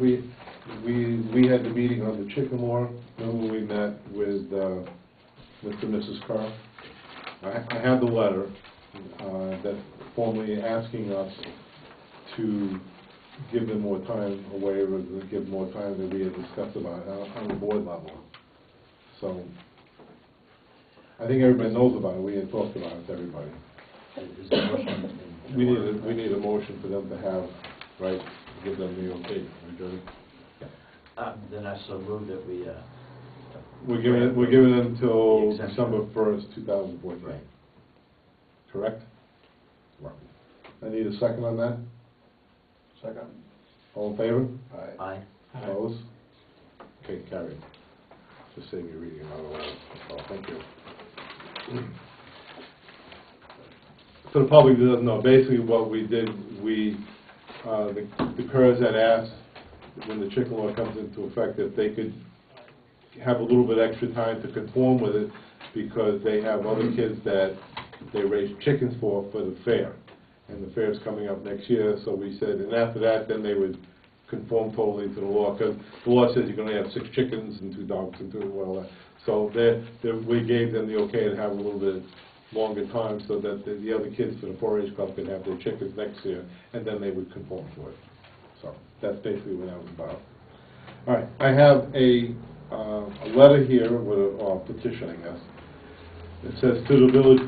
we had the meeting on the Chickamore. Remember we met with Mr. and Mrs. Carr? I have the letter that formally asking us to give them more time, a waiver, to give more time that we had discussed about on the board level. So, I think everybody knows about it. We had talked about it to everybody. We need a motion for them to have, right, give them the okay, right, Jody? Then I so move that we, We're giving them until The exemption. December 1st, 2014. Right. Correct? Right. I need a second on that. Second? All in favor? aye. Opposed? Okay, carried. Just save you reading another one. Oh, thank you. For the public that doesn't know, basically what we did, the Kerrs had asked, when the chicken law comes into effect, if they could have a little bit extra time to conform with it, because they have other kids that they raise chickens for the fair. And the fair's coming up next year, so we said, and after that, then they would conform totally to the law, because the law says you can only have 6 chickens and 2 dogs and 2, well, so we gave them the okay to have a little bit longer time, so that the other kids for the 4-H club could have their chickens next year, and then they would conform to it. So that's basically what that was about. All right, I have a letter here, or a petition, I guess. It says, to the village,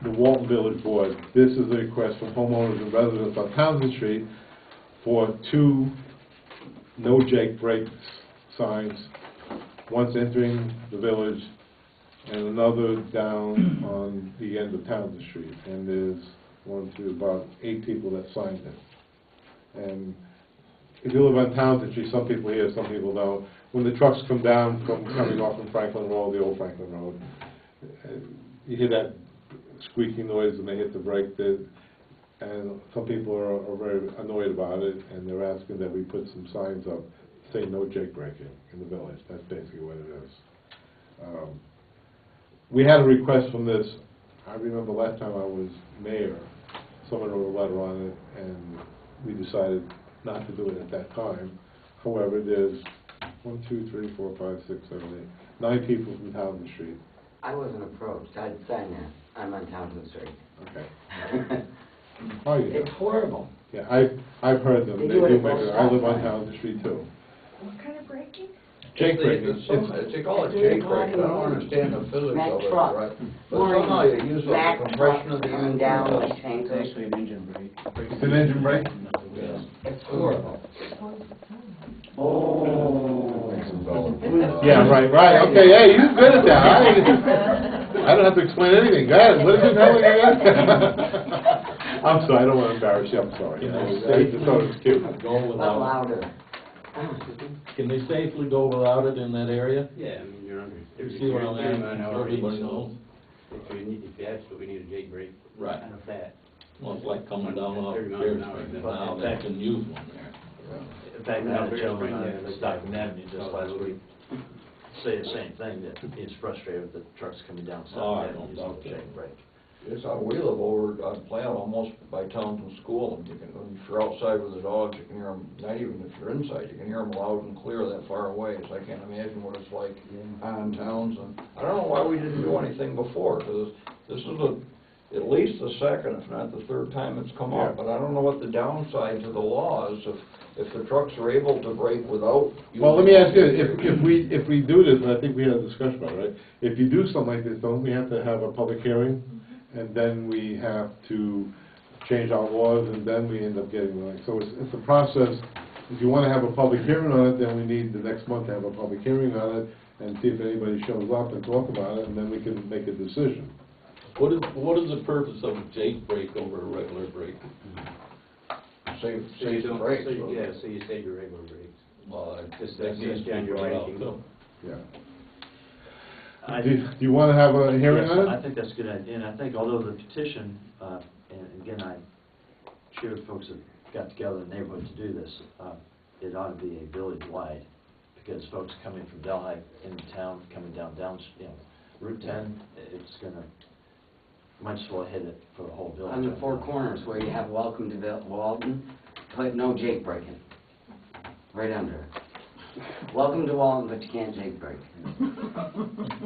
the Walton Village Board, this is a request from homeowners and residents on Townsend Street for 2 no Jake break signs, once entering the village and another down on the end of Townsend Street. And there's about 8 people that signed it. And if you live on Townsend Street, some people here, some people don't. When the trucks come down from coming off from Franklin Road, the old Franklin Road, you hear that squeaking noise and they hit the brake. And some people are very annoyed about it, and they're asking that we put some signs up saying no Jake breaking in the village. That's basically what it is. We had a request from this. I remember last time I was mayor, someone wrote a letter on it, and we decided not to do it at that time. However, there's 1, 2, 3, 4, 5, 6, 7, 8, 9 people from Townsend Street. I wasn't approached. I'd sign that. I'm on Townsend Street. Okay. Oh, yeah. It's horrible. Yeah, I've heard them. They They do it do at make both it. I live stop on signs. Townsend Street too. What kind of breaking? Jake breaking. They call it Jake break. I don't understand the physics Mack of it, truck. right? But Maureen, somehow you use Mack the compression of the truck engine. down does- like tankers. Actually an engine brake. It's an engine brake? It's horrible. Yeah, right. Okay, hey, you're good at that. I don't have to explain anything. Go ahead. What is it called again? I'm sorry. I don't want to embarrass you. I'm sorry. I just thought it was cute. Go But without, louder. can they safely go without it in that area? Yeah, I mean, you're under. You see what I'm at? 39 hour Everybody range, so knows. if you absolutely need a Jake brake. Right. Kind of fat. Well, it's like coming down off 30 miles Fair an hour, Street, and but now they can use one there. In fact, I had a gentleman on Stockton Avenue just last week say the same thing, that he's frustrated with the trucks coming down Oh, I Stockton don't Avenue doubt using the that. Jake brake. It's how we live over on Plant, almost by Townsend School, and if you're outside with the dogs, you can hear them, not even if you're inside, you can hear them loud and clear that far away, so I can't imagine what it's like on Townsend. I don't know why we didn't do anything before, because this is at least the second, if not the third time it's come up, but I don't know what the downside to the law is, if the trucks are able to brake without. Well, let me ask you, if we do this, and I think we had a discussion about it, right? If you do something like this, don't we have to have a public hearing? And then we have to change our laws, and then we end up getting, like, so it's a process. If you want to have a public hearing on it, then we need the next month to have a public hearing on it, and see if anybody shows up and talk about it, and then we can make a decision. What is the purpose of a Jake brake over a regular brake? Save So you the don't, brakes. so you, yeah, so you save your regular brakes. Well, Just that needs to be annual brought out ranking. too. Yeah. Do you want to have a hearing Yes, on I it? think that's a good idea, and I think although the petition, and again, I cheer the folks that got together in the neighborhood to do this, it ought to be a village-wide, because folks coming from Delhi into town, coming down, Route 10, it's gonna, might as well hit it for the whole village. On the four corners where you have welcome to Walton, put no jake breaking. Right under it. Welcome to Walton, but you can't jake break.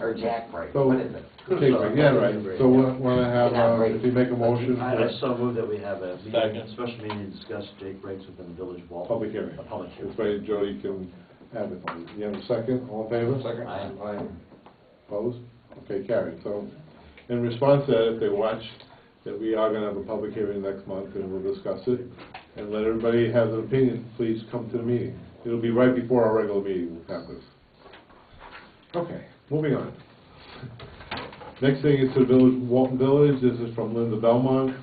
Or jack break, So- what is it? Okay, yeah, right. So want to have, if you make a motion I for so move that we have a meeting, Second. special meeting to discuss Jake breaks within the village wall. public hearing. A public hearing. This way Jody can have it. You have a second? All in favor? Second. Aye. Opposed? Okay, carried. So, in response to that, if they watch, that we are gonna have a public hearing next month, and we'll discuss it, and let everybody have an opinion, please come to the meeting. It'll be right before our regular meeting, we'll have this. Okay, moving on. Next thing is to the village, Walton Village. This is from Linda Belmont,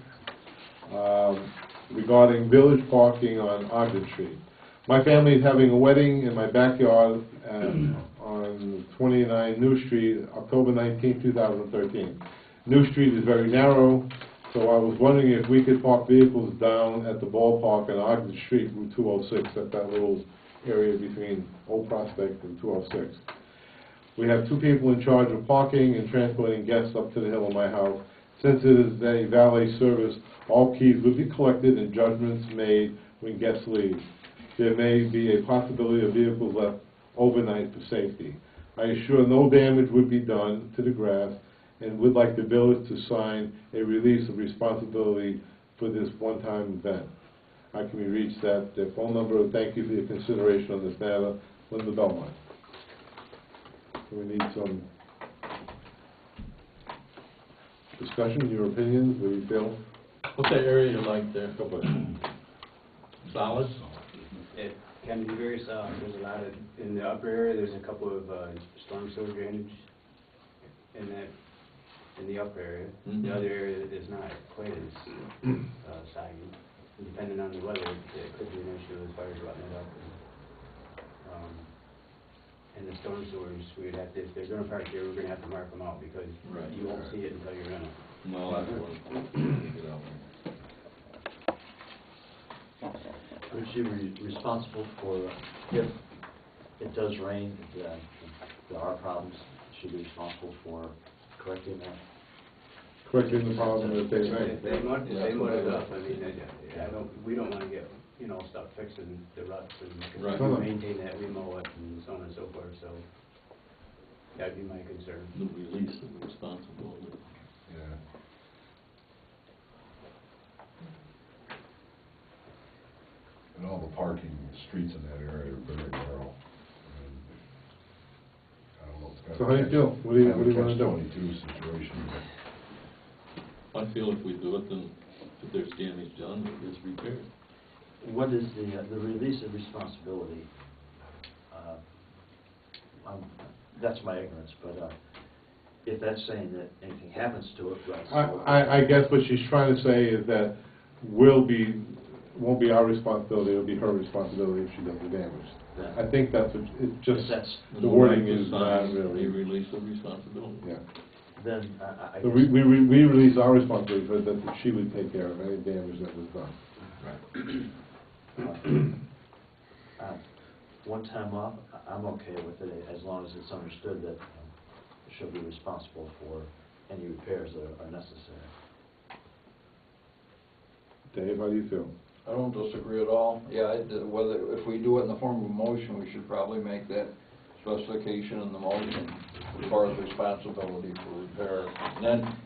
regarding village parking on Ogden Street. My family is having a wedding in my backyard on 29 New Street, October 19, 2013. New Street is very narrow, so I was wondering if we could park vehicles down at the ballpark on Ogden Street, Route 206, at that little area between Old Prospect and 206. We have two people in charge of parking and transporting guests up to the hill of my house. Since it is a valet service, all keys will be collected and judgments made when guests leave. There may be a possibility of vehicles left overnight for safety. I assure no damage would be done to the grass and would like the village to sign a release of responsibility for this one-time event. I can be reached at their phone number. Thank you for your consideration on this matter, Linda Belmont. We need some discussion, your opinions, what do you feel? What's that area you like there? Go for it. Solid? It can be very solid. There's a lot of, in the upper area, there's a couple of storm sewer drainage in that, in the upper area. Mhm. The other area is not quite as saggy. Depending on the weather, it could be an issue as far as letting it up. And the storm sewers, we'd have to, if they're gonna park here, we're gonna have to mark them out because Right. you won't see it until you're in it. No, that's what. Would you be responsible for, if it does rain, there are problems, should be responsible for correcting that? Correcting the problem that they They make. mud it up. I mean, we don't wanna get, stuff fixing the ruts and Right. we maintain that, we mow it and so on and so forth, so that'd be my concern. The release of responsibility. Yeah. And all the parking streets in that area are very narrow. And I don't know, it's kind of. So how do you feel? What do you wanna do? Catch-22 situation. I feel if we do it, then if there's damage done, it's repaired. What is the release of responsibility? That's my ignorance, but if that's saying that anything happens to it, right? I guess what she's trying to say is that won't be our responsibility, it'll be her responsibility if she does the damage. Yeah. I think that's what, it's just, That's, the wording Right to is not sign really, A release of responsibility. yeah. then I So guess. we release our responsibility for that she would take care of any damage that was done. One time off, I'm okay with it, as long as it's understood that she'll be responsible for any repairs that are necessary. Dave, how do you feel? I don't disagree at all. Yeah, if we do it in the form of a motion, we should probably make that specification in the motion as far as responsibility for repair. And then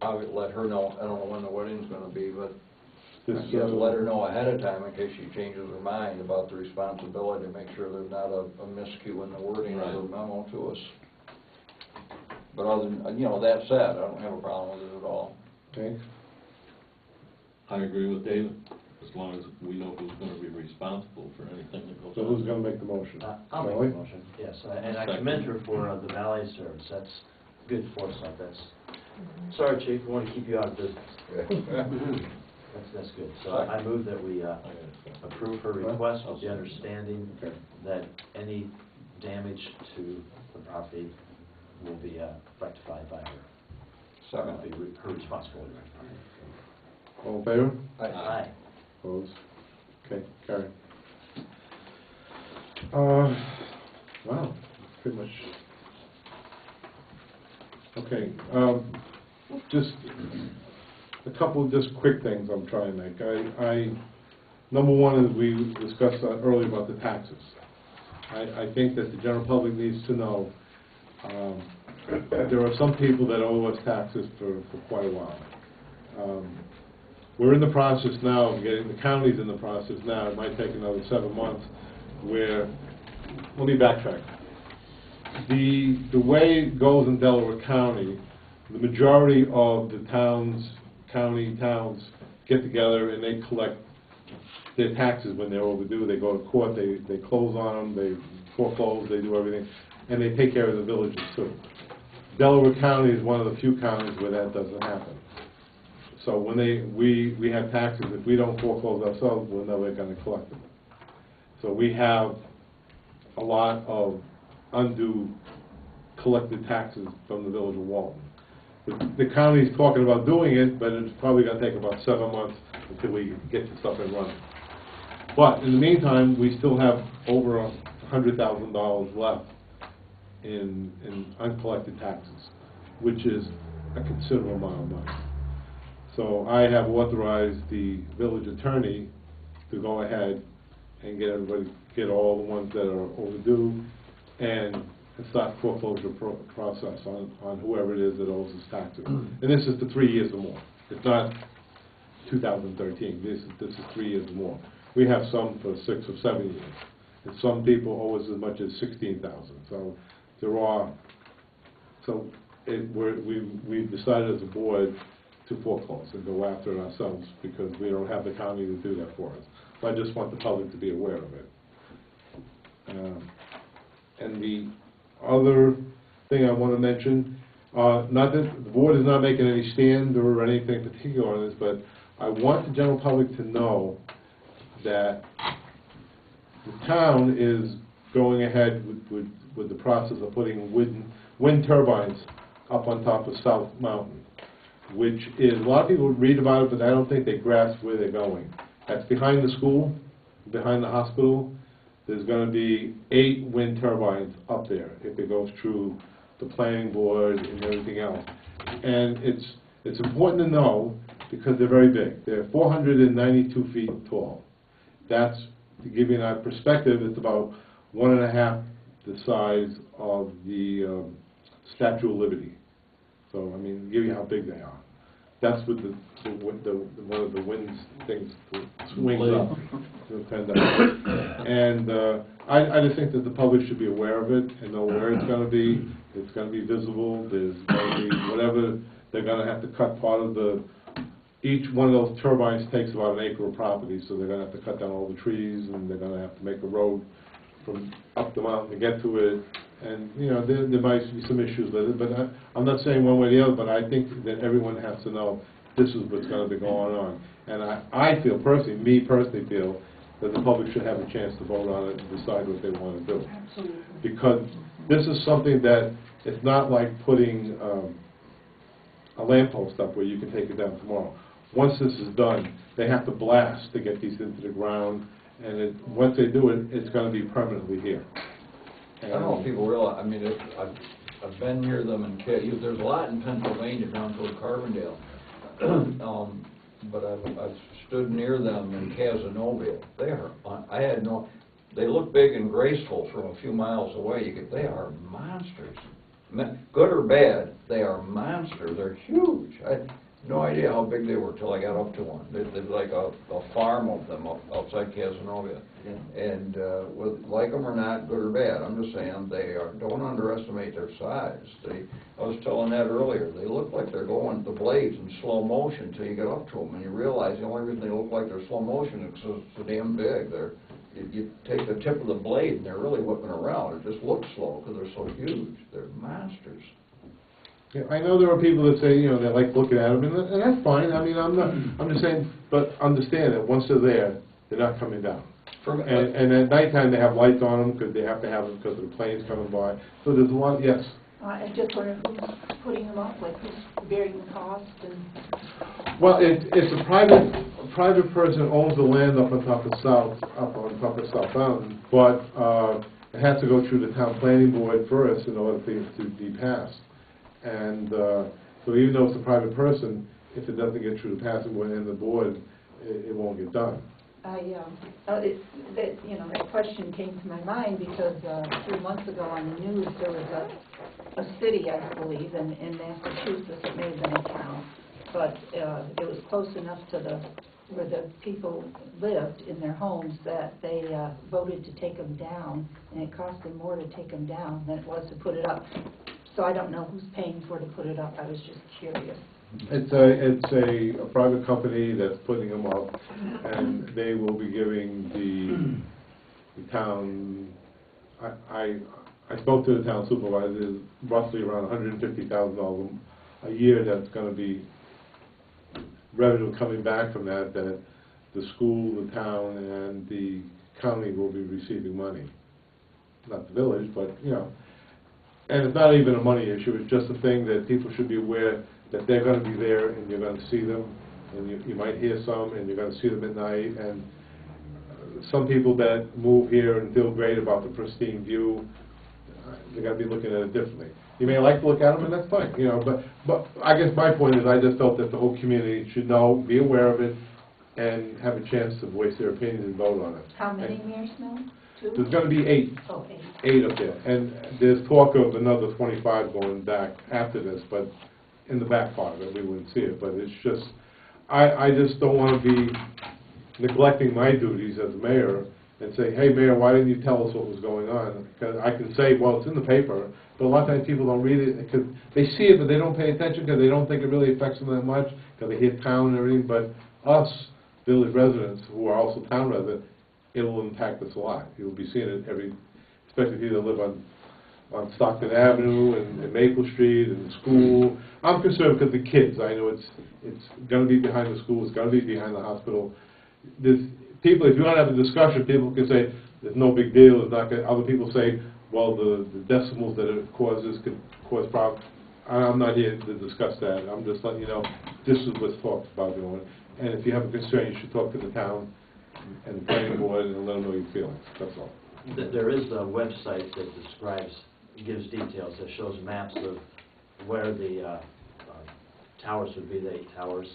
I would let her know, I don't know when the wedding's gonna be, but I guess let her know ahead of time in case she changes her mind about the responsibility to make sure there's not a miscue in the wording of the memo to us. But other than, that said, I don't have a problem with it at all. Okay. I agree with David, as long as we know who's gonna be responsible for anything that goes on. So who's gonna make the motion? I'll make Shelley? the motion, yes, and I commend her for the valet service. That's good foresight. Sorry, Chief, we want to keep you out of business. That's good. So I move that we approve her request with the understanding that any damage to the property will be rectified by her. It'll be her responsibility. All in favor? Aye. Opposed? Okay, carried. Wow, pretty much. Okay, just a couple of just quick things I'm trying to make. Number one is we discussed earlier about the taxes. I think that the general public needs to know there are some people that owe us taxes for quite a while. We're in the process now of getting, the county's in the process now, it might take another 7 months, where, let me backtrack. The way it goes in Delaware County, the majority of the county towns get together and they collect their taxes when they're overdue. They go to court, they close on them, they foreclose, they do everything, and they take care of the villages too. Delaware County is one of the few counties where that doesn't happen. So when we have taxes, if we don't foreclose ourselves, we're never going to collect them. So we have a lot of undue collected taxes from the village of Walton. The county's talking about doing it, but it's probably going to take about 7 months until we get the stuff in running. But in the meantime, we still have over $100,000 left in uncollected taxes, which is a considerable amount of money. So I have authorized the village attorney to go ahead and get all the ones that are overdue and start foreclosure process on whoever it is that owes us taxes. And this is for 3 years or more. It's not 2013. This is 3 years or more. We have some for 6 or 7 years. And some people owe us as much as $16,000. So there are. So we've decided as a board to foreclose and go after it ourselves because we don't have the county to do that for us. But I just want the public to be aware of it. And the other thing I want to mention, not that the board is not making any stand or anything particular on this, but I want the general public to know that the town is going ahead with the process of putting wind turbines up on top of South Mountain, which is, a lot of people read about it, but I don't think they grasp where they're going. That's behind the school, behind the hospital. There's going to be 8 wind turbines up there if it goes through the planning board and everything else. And it's important to know because they're very big. They're 492 feet tall. That's, to give you a perspective, it's about 1.5 the size of the Statue of Liberty. So, I mean, to give you how big they are. That's what one of the wind things swings up. And I just think that the public should be aware of it and know where it's going to be. It's going to be visible. There's going to be whatever they're going to have to cut part of the. Each one of those turbines takes about 1 acre of property, so they're going to have to cut down all the trees, and they're going to have to make a road from up the mountain to get to it. And, you know, there might be some issues with it, but I'm not saying one way or the other, but I think that everyone has to know this is what's going to be going on. And I feel personally, me personally feel, that the public should have a chance to vote on it and decide what they want to do. Absolutely. Because this is something that, it's not like putting a lamppost up where you can take it down tomorrow. Once this is done, they have to blast to get these into the ground, and once they do it, it's going to be permanently here. I don't know if people realize, I mean, I've been near them in, there's a lot in Pennsylvania down toward Carbondale, but I've stood near them in Casanova. They look big and graceful from a few miles away. They are monsters. Good or bad, they are monsters. They're huge. I had no idea how big they were till I got up to one. There's like a farm of them outside Casanova. Yeah. And like them or not, good or bad, I'm just saying don't underestimate their size. I was telling that earlier. They look like they're going the blades in slow motion till you get up to them, and you realize the only reason they look like they're slow motion is because they're so damn big. You take the tip of the blade, and they're really whipping around. It just looks slow because they're so huge. They're monsters. Okay. Well, I think we need to Yeah, I know there are people that say, you know, they like looking at them, and that's fine. I mean, I'm just saying, but understand that once they're there, they're not coming down. And at nighttime, they have lights on them, because they have to have them because of the planes coming by. So there's a lot, yes. I just wonder who's putting them up, like who's bearing the cost and... Well, it's a private person owns the land up on top of South Mountain, but it has to go through the town planning board first in order for it to be passed. And so even though it's a private person, if it doesn't get through the passing board and the board, it won't get done. That question came to my mind because 3 months ago on the news there was a city, I believe, in Massachusetts, it may have been a town, but it was close enough to where the people lived in their homes that they voted to take them down, and it cost them more to take them down than it was to put it up. So I don't know who's paying for to put it up. I was just curious. It's a private company that's putting them up, and they will be giving the town. I spoke to the town supervisor. Roughly around $150,000 a year. That's going to be revenue coming back from that. That the school, the town, and the county will be receiving money. Not the village, but you know. And it's not even a money issue. It's just a thing that people should be aware that they're going to be there and you're going to see them, and you might hear some, and you're going to see them at night. And some people that move here and feel great about the pristine view, they're going to be looking at it differently. You may like to look at them, and that's fine, you know. But I guess my point is, I just felt that the whole community should know, be aware of it, and have a chance to voice their opinion and vote on it. How many mayors now? 2? There's going to be 8. Oh, 8 up there, and there's talk of another 25 going back after this, but in the back part of it, we wouldn't see it. But it's just, I just don't want to be neglecting my duties as mayor and say, hey, Mayor, why didn't you tell us what was going on? Because I can say, well, it's in the paper, but a lot of times people don't read it because they see it, but they don't pay attention because they don't think it really affects them that much because they hear town and everything. But us, village residents, who are also town residents, it will impact us a lot. You'll be seeing it especially if you live on Stockton Avenue and Maple Street and the school. I'm concerned because the kids, I know it's going to be behind the school, it's going to be behind the hospital. There's people, if you want to have a discussion, people can say, there's no big deal, it's not good. Other people say, well, the decimals that it causes could cause problems. I'm not here to discuss that. I'm just letting you know, this is what's talked about doing. And if you have a concern, you should talk to the town and the planning board and let them know your feelings, that's all. There is a website that gives details, that shows maps of where the towers would be, the 8 towers,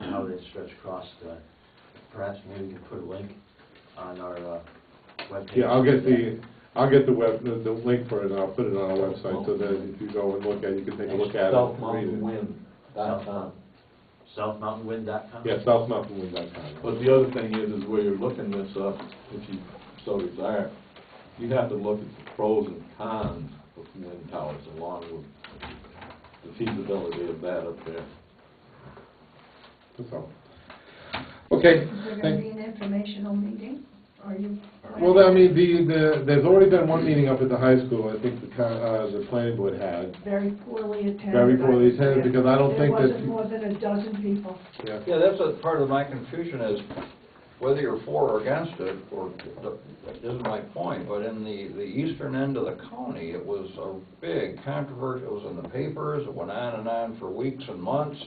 how they stretch across. Perhaps maybe we could put a link on our webpage. Yeah, I'll get the link for it, and I'll put it on our website so that if you go and look at it, you can take a look at it. SouthMountainWind.com. SouthMountainWind.com? Yeah, SouthMountainWind.com. But the other thing is where you're looking this up, if you so desire, you have to look at the pros and cons of wind towers along with the feasibility of that up there. That's all. Okay. Is there going to be an informational meeting? Are you? Well, I mean, there's already been one meeting up at the high school. I think the planning board had. Very poorly attended. Very poorly attended because I don't think that. There wasn't more than a dozen people. Yeah. Yeah, that's what part of my confusion is, whether you're for or against it, or that isn't my point, but in the eastern end of the county, it was a big controversy. It was in the papers, it went on and on for weeks and months,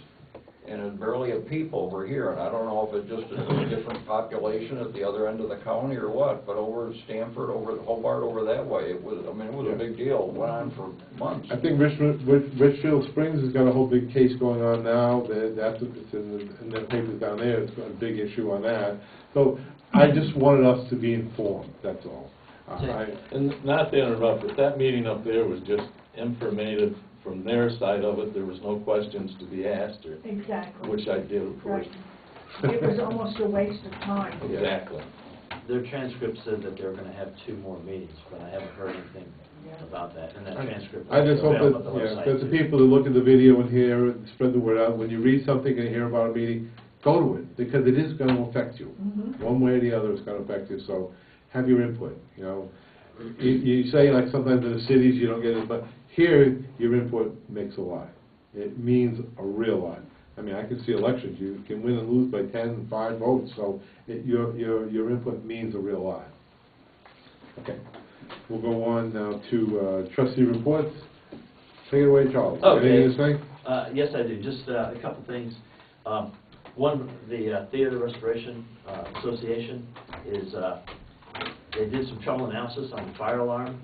and it barely a peep over here. And I don't know if it just is a different population at the other end of the county or what, but over Stamford, over Hobart, over that way, it was, I mean, it was a big deal. It went on for months. I think Richfield Springs has got a whole big case going on now. That's it's in the papers down there. It's got a big issue on that. So I just wanted us to be informed, that's all. And not to interrupt, but that meeting up there was just informative from their side of it. There was no questions to be asked, Exactly. which I did, of course. Right. It was almost a waste of time. Exactly. Their transcript said that they were going to have 2 more meetings, but I haven't heard anything about that. And that transcript I just hope available on the that, website, that the too. people who look at the video and hear and spread the word out, when you read something and hear about a meeting, go to it, because it is going to affect you. One way or the other, it's going to affect you, so have your input, you know. You say, like, sometimes in the cities you don't get it, but Here, your input makes a lot. It means a real lot. I mean, I can see elections, you can win and lose by 10 and 5 votes, so your input means a real lot. Okay, we'll go on now to trustee reports. Take it away, Charles. Okay. Anything to say? Yes, I do. Just a couple things. One, the Theater Restoration Association is, they did some trouble analysis on the fire alarm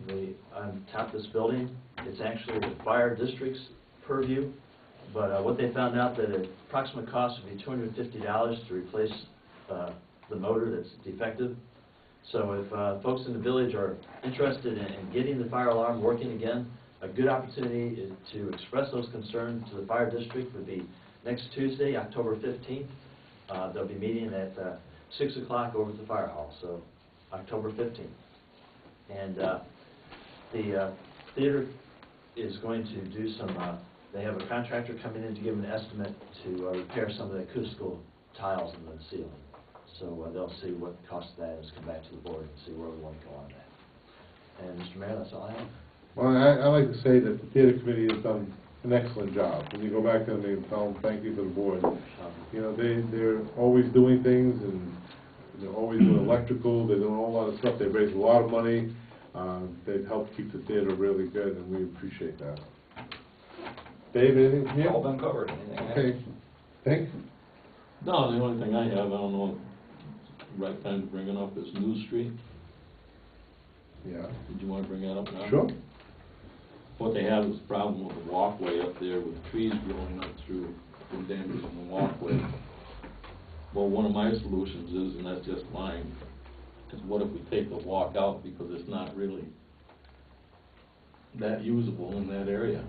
on top of this building. It's actually the fire district's purview, but what they found out that the approximate cost would be $250 to replace the motor that's defective. So if folks in the village are interested in getting the fire alarm working again, a good opportunity is to express those concerns to the fire district would be next Tuesday, October 15th. They'll be meeting at 6 o'clock over at the fire hall, so October 15th. And the theater is going to do some, they have a contractor coming in to give them an estimate to repair some of the acoustical tiles in the ceiling. So they'll see what the cost of that is, come back to the board and see where we want to go on that. And Mr. Mayor, that's all I have. Well, I like to say that the theater committee has done an excellent job. When you go back to them, they tell them thank you to the board. You know, they're always doing things, and they're always doing electrical, they're doing a whole lot of stuff. They've raised a lot of money. They've helped keep the theater really good, and we appreciate that. Dave, anything from you? All been covered. Anything? Okay. Think? No, the only thing I have, I don't know, right time to bring it up, is New Street. Yeah. Did you want to bring that up now? Sure. What they have is a problem with the walkway up there with trees growing up through and damaging the walkway. Well, one of my solutions is, and that's just mine, is what if we take the walk out because it's not really that usable in that area?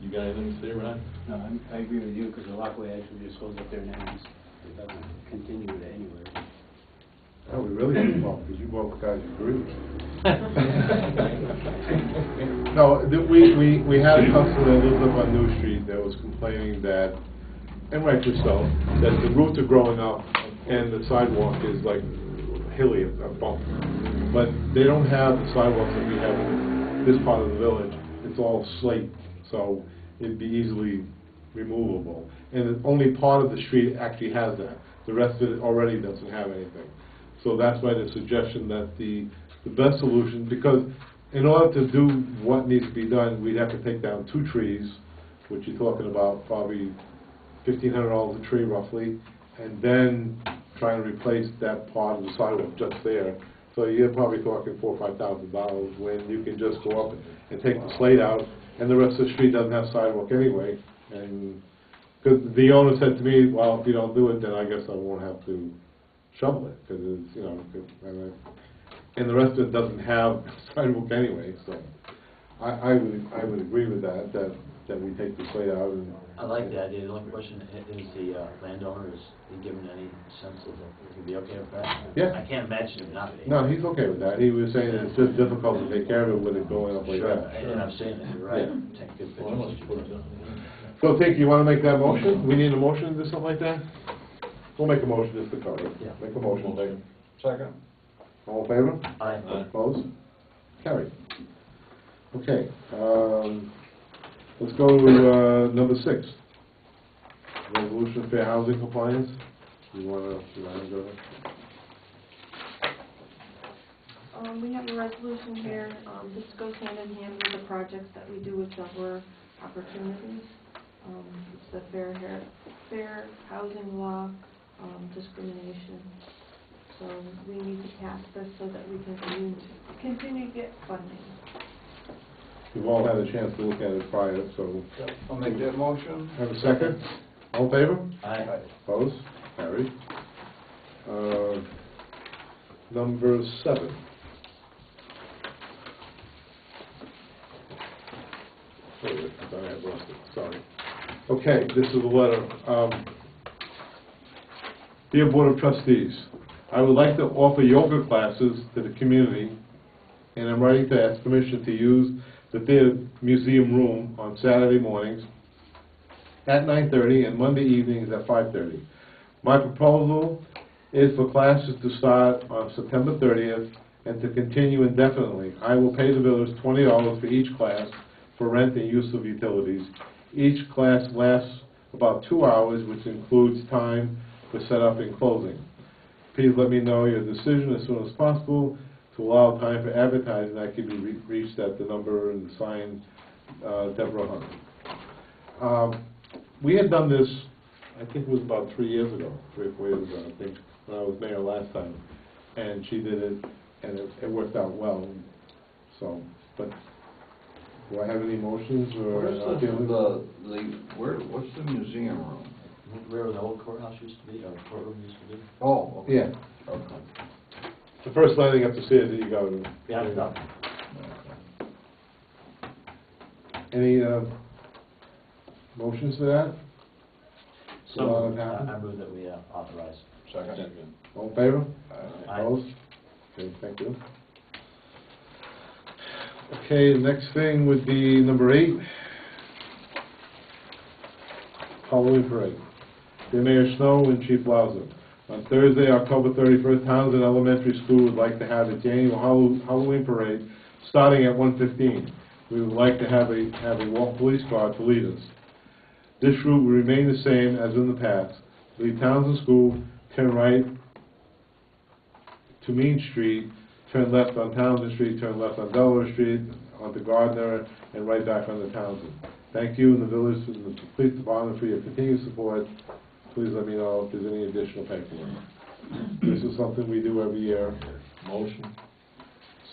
You got anything to say, Ron? No, I agree with you, because the walkway actually just goes up there and ends. It doesn't continue to anywhere. Oh, we really have a problem, because you both guys agree. No, we had a customer that lives up on New Street that was complaining that, and rightfully so, that the roots are growing up and the sidewalk is like hilly, a bump. But they don't have the sidewalks that we have in this part of the village. It's all slate, so it'd be easily removable. And only part of the street actually has that. The rest of it already doesn't have anything. So that's why the suggestion that the best solution, because in order to do what needs to be done, we'd have to take down 2 trees, which you're talking about probably $1,500 a tree roughly, and then try and replace that part of the sidewalk just there. So you're probably talking $4,000 or $5,000 when you can just go up and take the slate out, and the rest of the street doesn't have sidewalk anyway. And because the owner said to me, well, if you don't do it, then I guess I won't have to shovel it, because it's, you know, and the rest of it doesn't have sidewalk anyway. So I would agree with that we take the slate out. And I like the idea. The only question is the landowner, is he given any sense that he'd be okay with that? Yeah. I can't imagine him not being. No, he's okay with that. He was saying that it's just difficult to take care of it with it going up like Sure, that. and I'm saying that, you're right. Yeah. Take good Well, let's put pictures. it down. So, Tink, you want to make that motion? We need a motion to do something like that? We'll make a motion just to cover it. Yeah. Make a motion. Second. All in favor? Aye. Opposed? Carried. Okay, let's go to number 6. Resolution of fair housing compliance. You want to go ahead? We have a resolution here. This goes hand in hand with the projects that we do with Delaware Opportunities. It's the fair housing law, discrimination. So we need to pass this so that we can continue to get funding. You've all had a chance to look at it prior, so. I'll make that motion. Have a second? All in favor? Aye. Opposed? Carried. Number 7. Oh, I thought I had lost it, sorry. Okay, this is a letter. Dear Board of Trustees, I would like to offer yoga classes to the community, and I'm writing to ask permission to use the theater museum room on Saturday mornings at 9:30 and Monday evenings at 5:30. My proposal is for classes to start on September 30th and to continue indefinitely. I will pay the village $20 for each class for rent and use of utilities. Each class lasts about 2 hours, which includes time for setup and closing. Please let me know your decision as soon as possible to allow time for advertising. That can be reached at the number and sign, Deborah Hunt. We had done this, I think it was about 3 years ago, 3 or 4 years ago, I think, when I was mayor last time, and she did it, and it worked out well. So, but do I have any motions or Where's what's the museum room? Where the old courthouse used to be, or courtroom used to be? Oh, okay. Yeah, Okay. the first landing up the stairs that you go to. Yeah, it's done. Any motions for that? So, Allow it to happen? I move that we authorize. Second. All in favor? Aye. Opposed? Okay, thank you. Okay, the next thing would be number 8, Halloween Parade. Dear Mayor Snow and Chief Lauser, on Thursday, October 31st, Townsend Elementary School would like to have its annual Halloween Parade starting at 1:15. We would like to have a walk police car to lead us. This route will remain the same as in the past. Leave Townsend School, turn right to Main Street, turn left on Townsend Street, turn left on Delaware Street, onto Gardner, and right back onto Townsend. Thank you and the village and the police department for your continued support. Please let me know if there's any additional paperwork. This is something we do every year. Motion.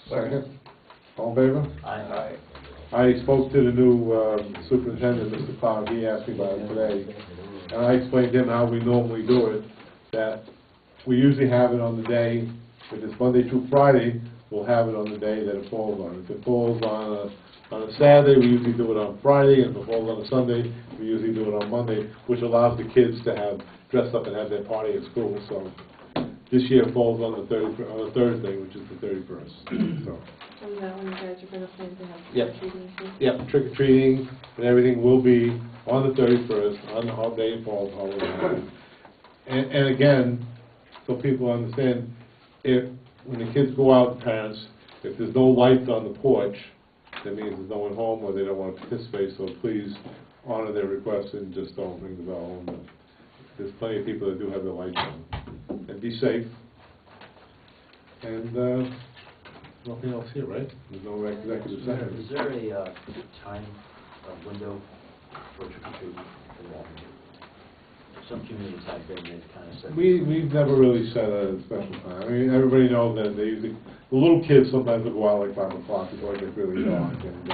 Second. All in favor? Aye. I spoke to the new superintendent, Mr. Cloud. He asked me about it today. And I explained to him how we normally do it, that we usually have it on the day, if it's Monday through Friday, we'll have it on the day that it falls on. If it falls on a Saturday, we usually do it on Friday, and if it falls on a Sunday, we usually do it on Monday, which allows the kids to have, dress up and have their party at school. So this year it falls on a Thursday, which is the 31st. So. So is that when you guys are gonna plan to have Yep. trick-or-treating too? Yep, trick-or-treating and everything will be on the 31st, on the hot day it falls, Halloween. And again, so people understand, when the kids go out, parents, if there's no lights on the porch, that means there's no one home or they don't want to participate, so please honor their request and just don't ring the bell. And there's plenty of people that do have their lights on. And be safe. And nothing else here, right? There's no executive session. Is there a time window for trick-or-treating? Some communities out there, they've kind of said. We've never really set a special time. I mean, everybody knows that the little kids sometimes will go out like 5 o'clock before it gets really dark. And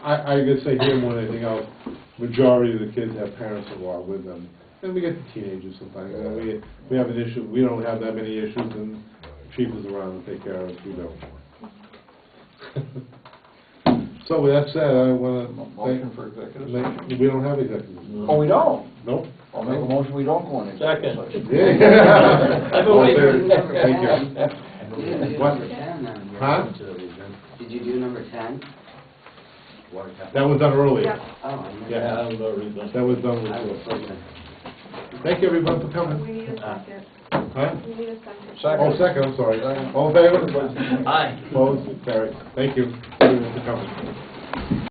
I guess say here more than anything else, majority of the kids have parents who go out with them. And we get the teenagers sometimes. You know, we have an issue, we don't have that many issues, and Chief is around to take care of us, we don't. So with that said, I want to Motion for executive session? we don't have executive session. Oh, we don't? Nope. I'll make a motion, we don't go in executive Second. session. Yeah. All in favor? Thank you. You didn't do What? number 10 then. Huh? Did you do number 10? That was done earlier. Yep. Oh, I missed Yeah. that. That was done with I was you. looking. Thank you, everyone, for coming. We need a second. Huh? We need a second. Second. Oh, second, I'm sorry. All in favor? Aye. Opposed? Carried. Thank you, everyone, for coming.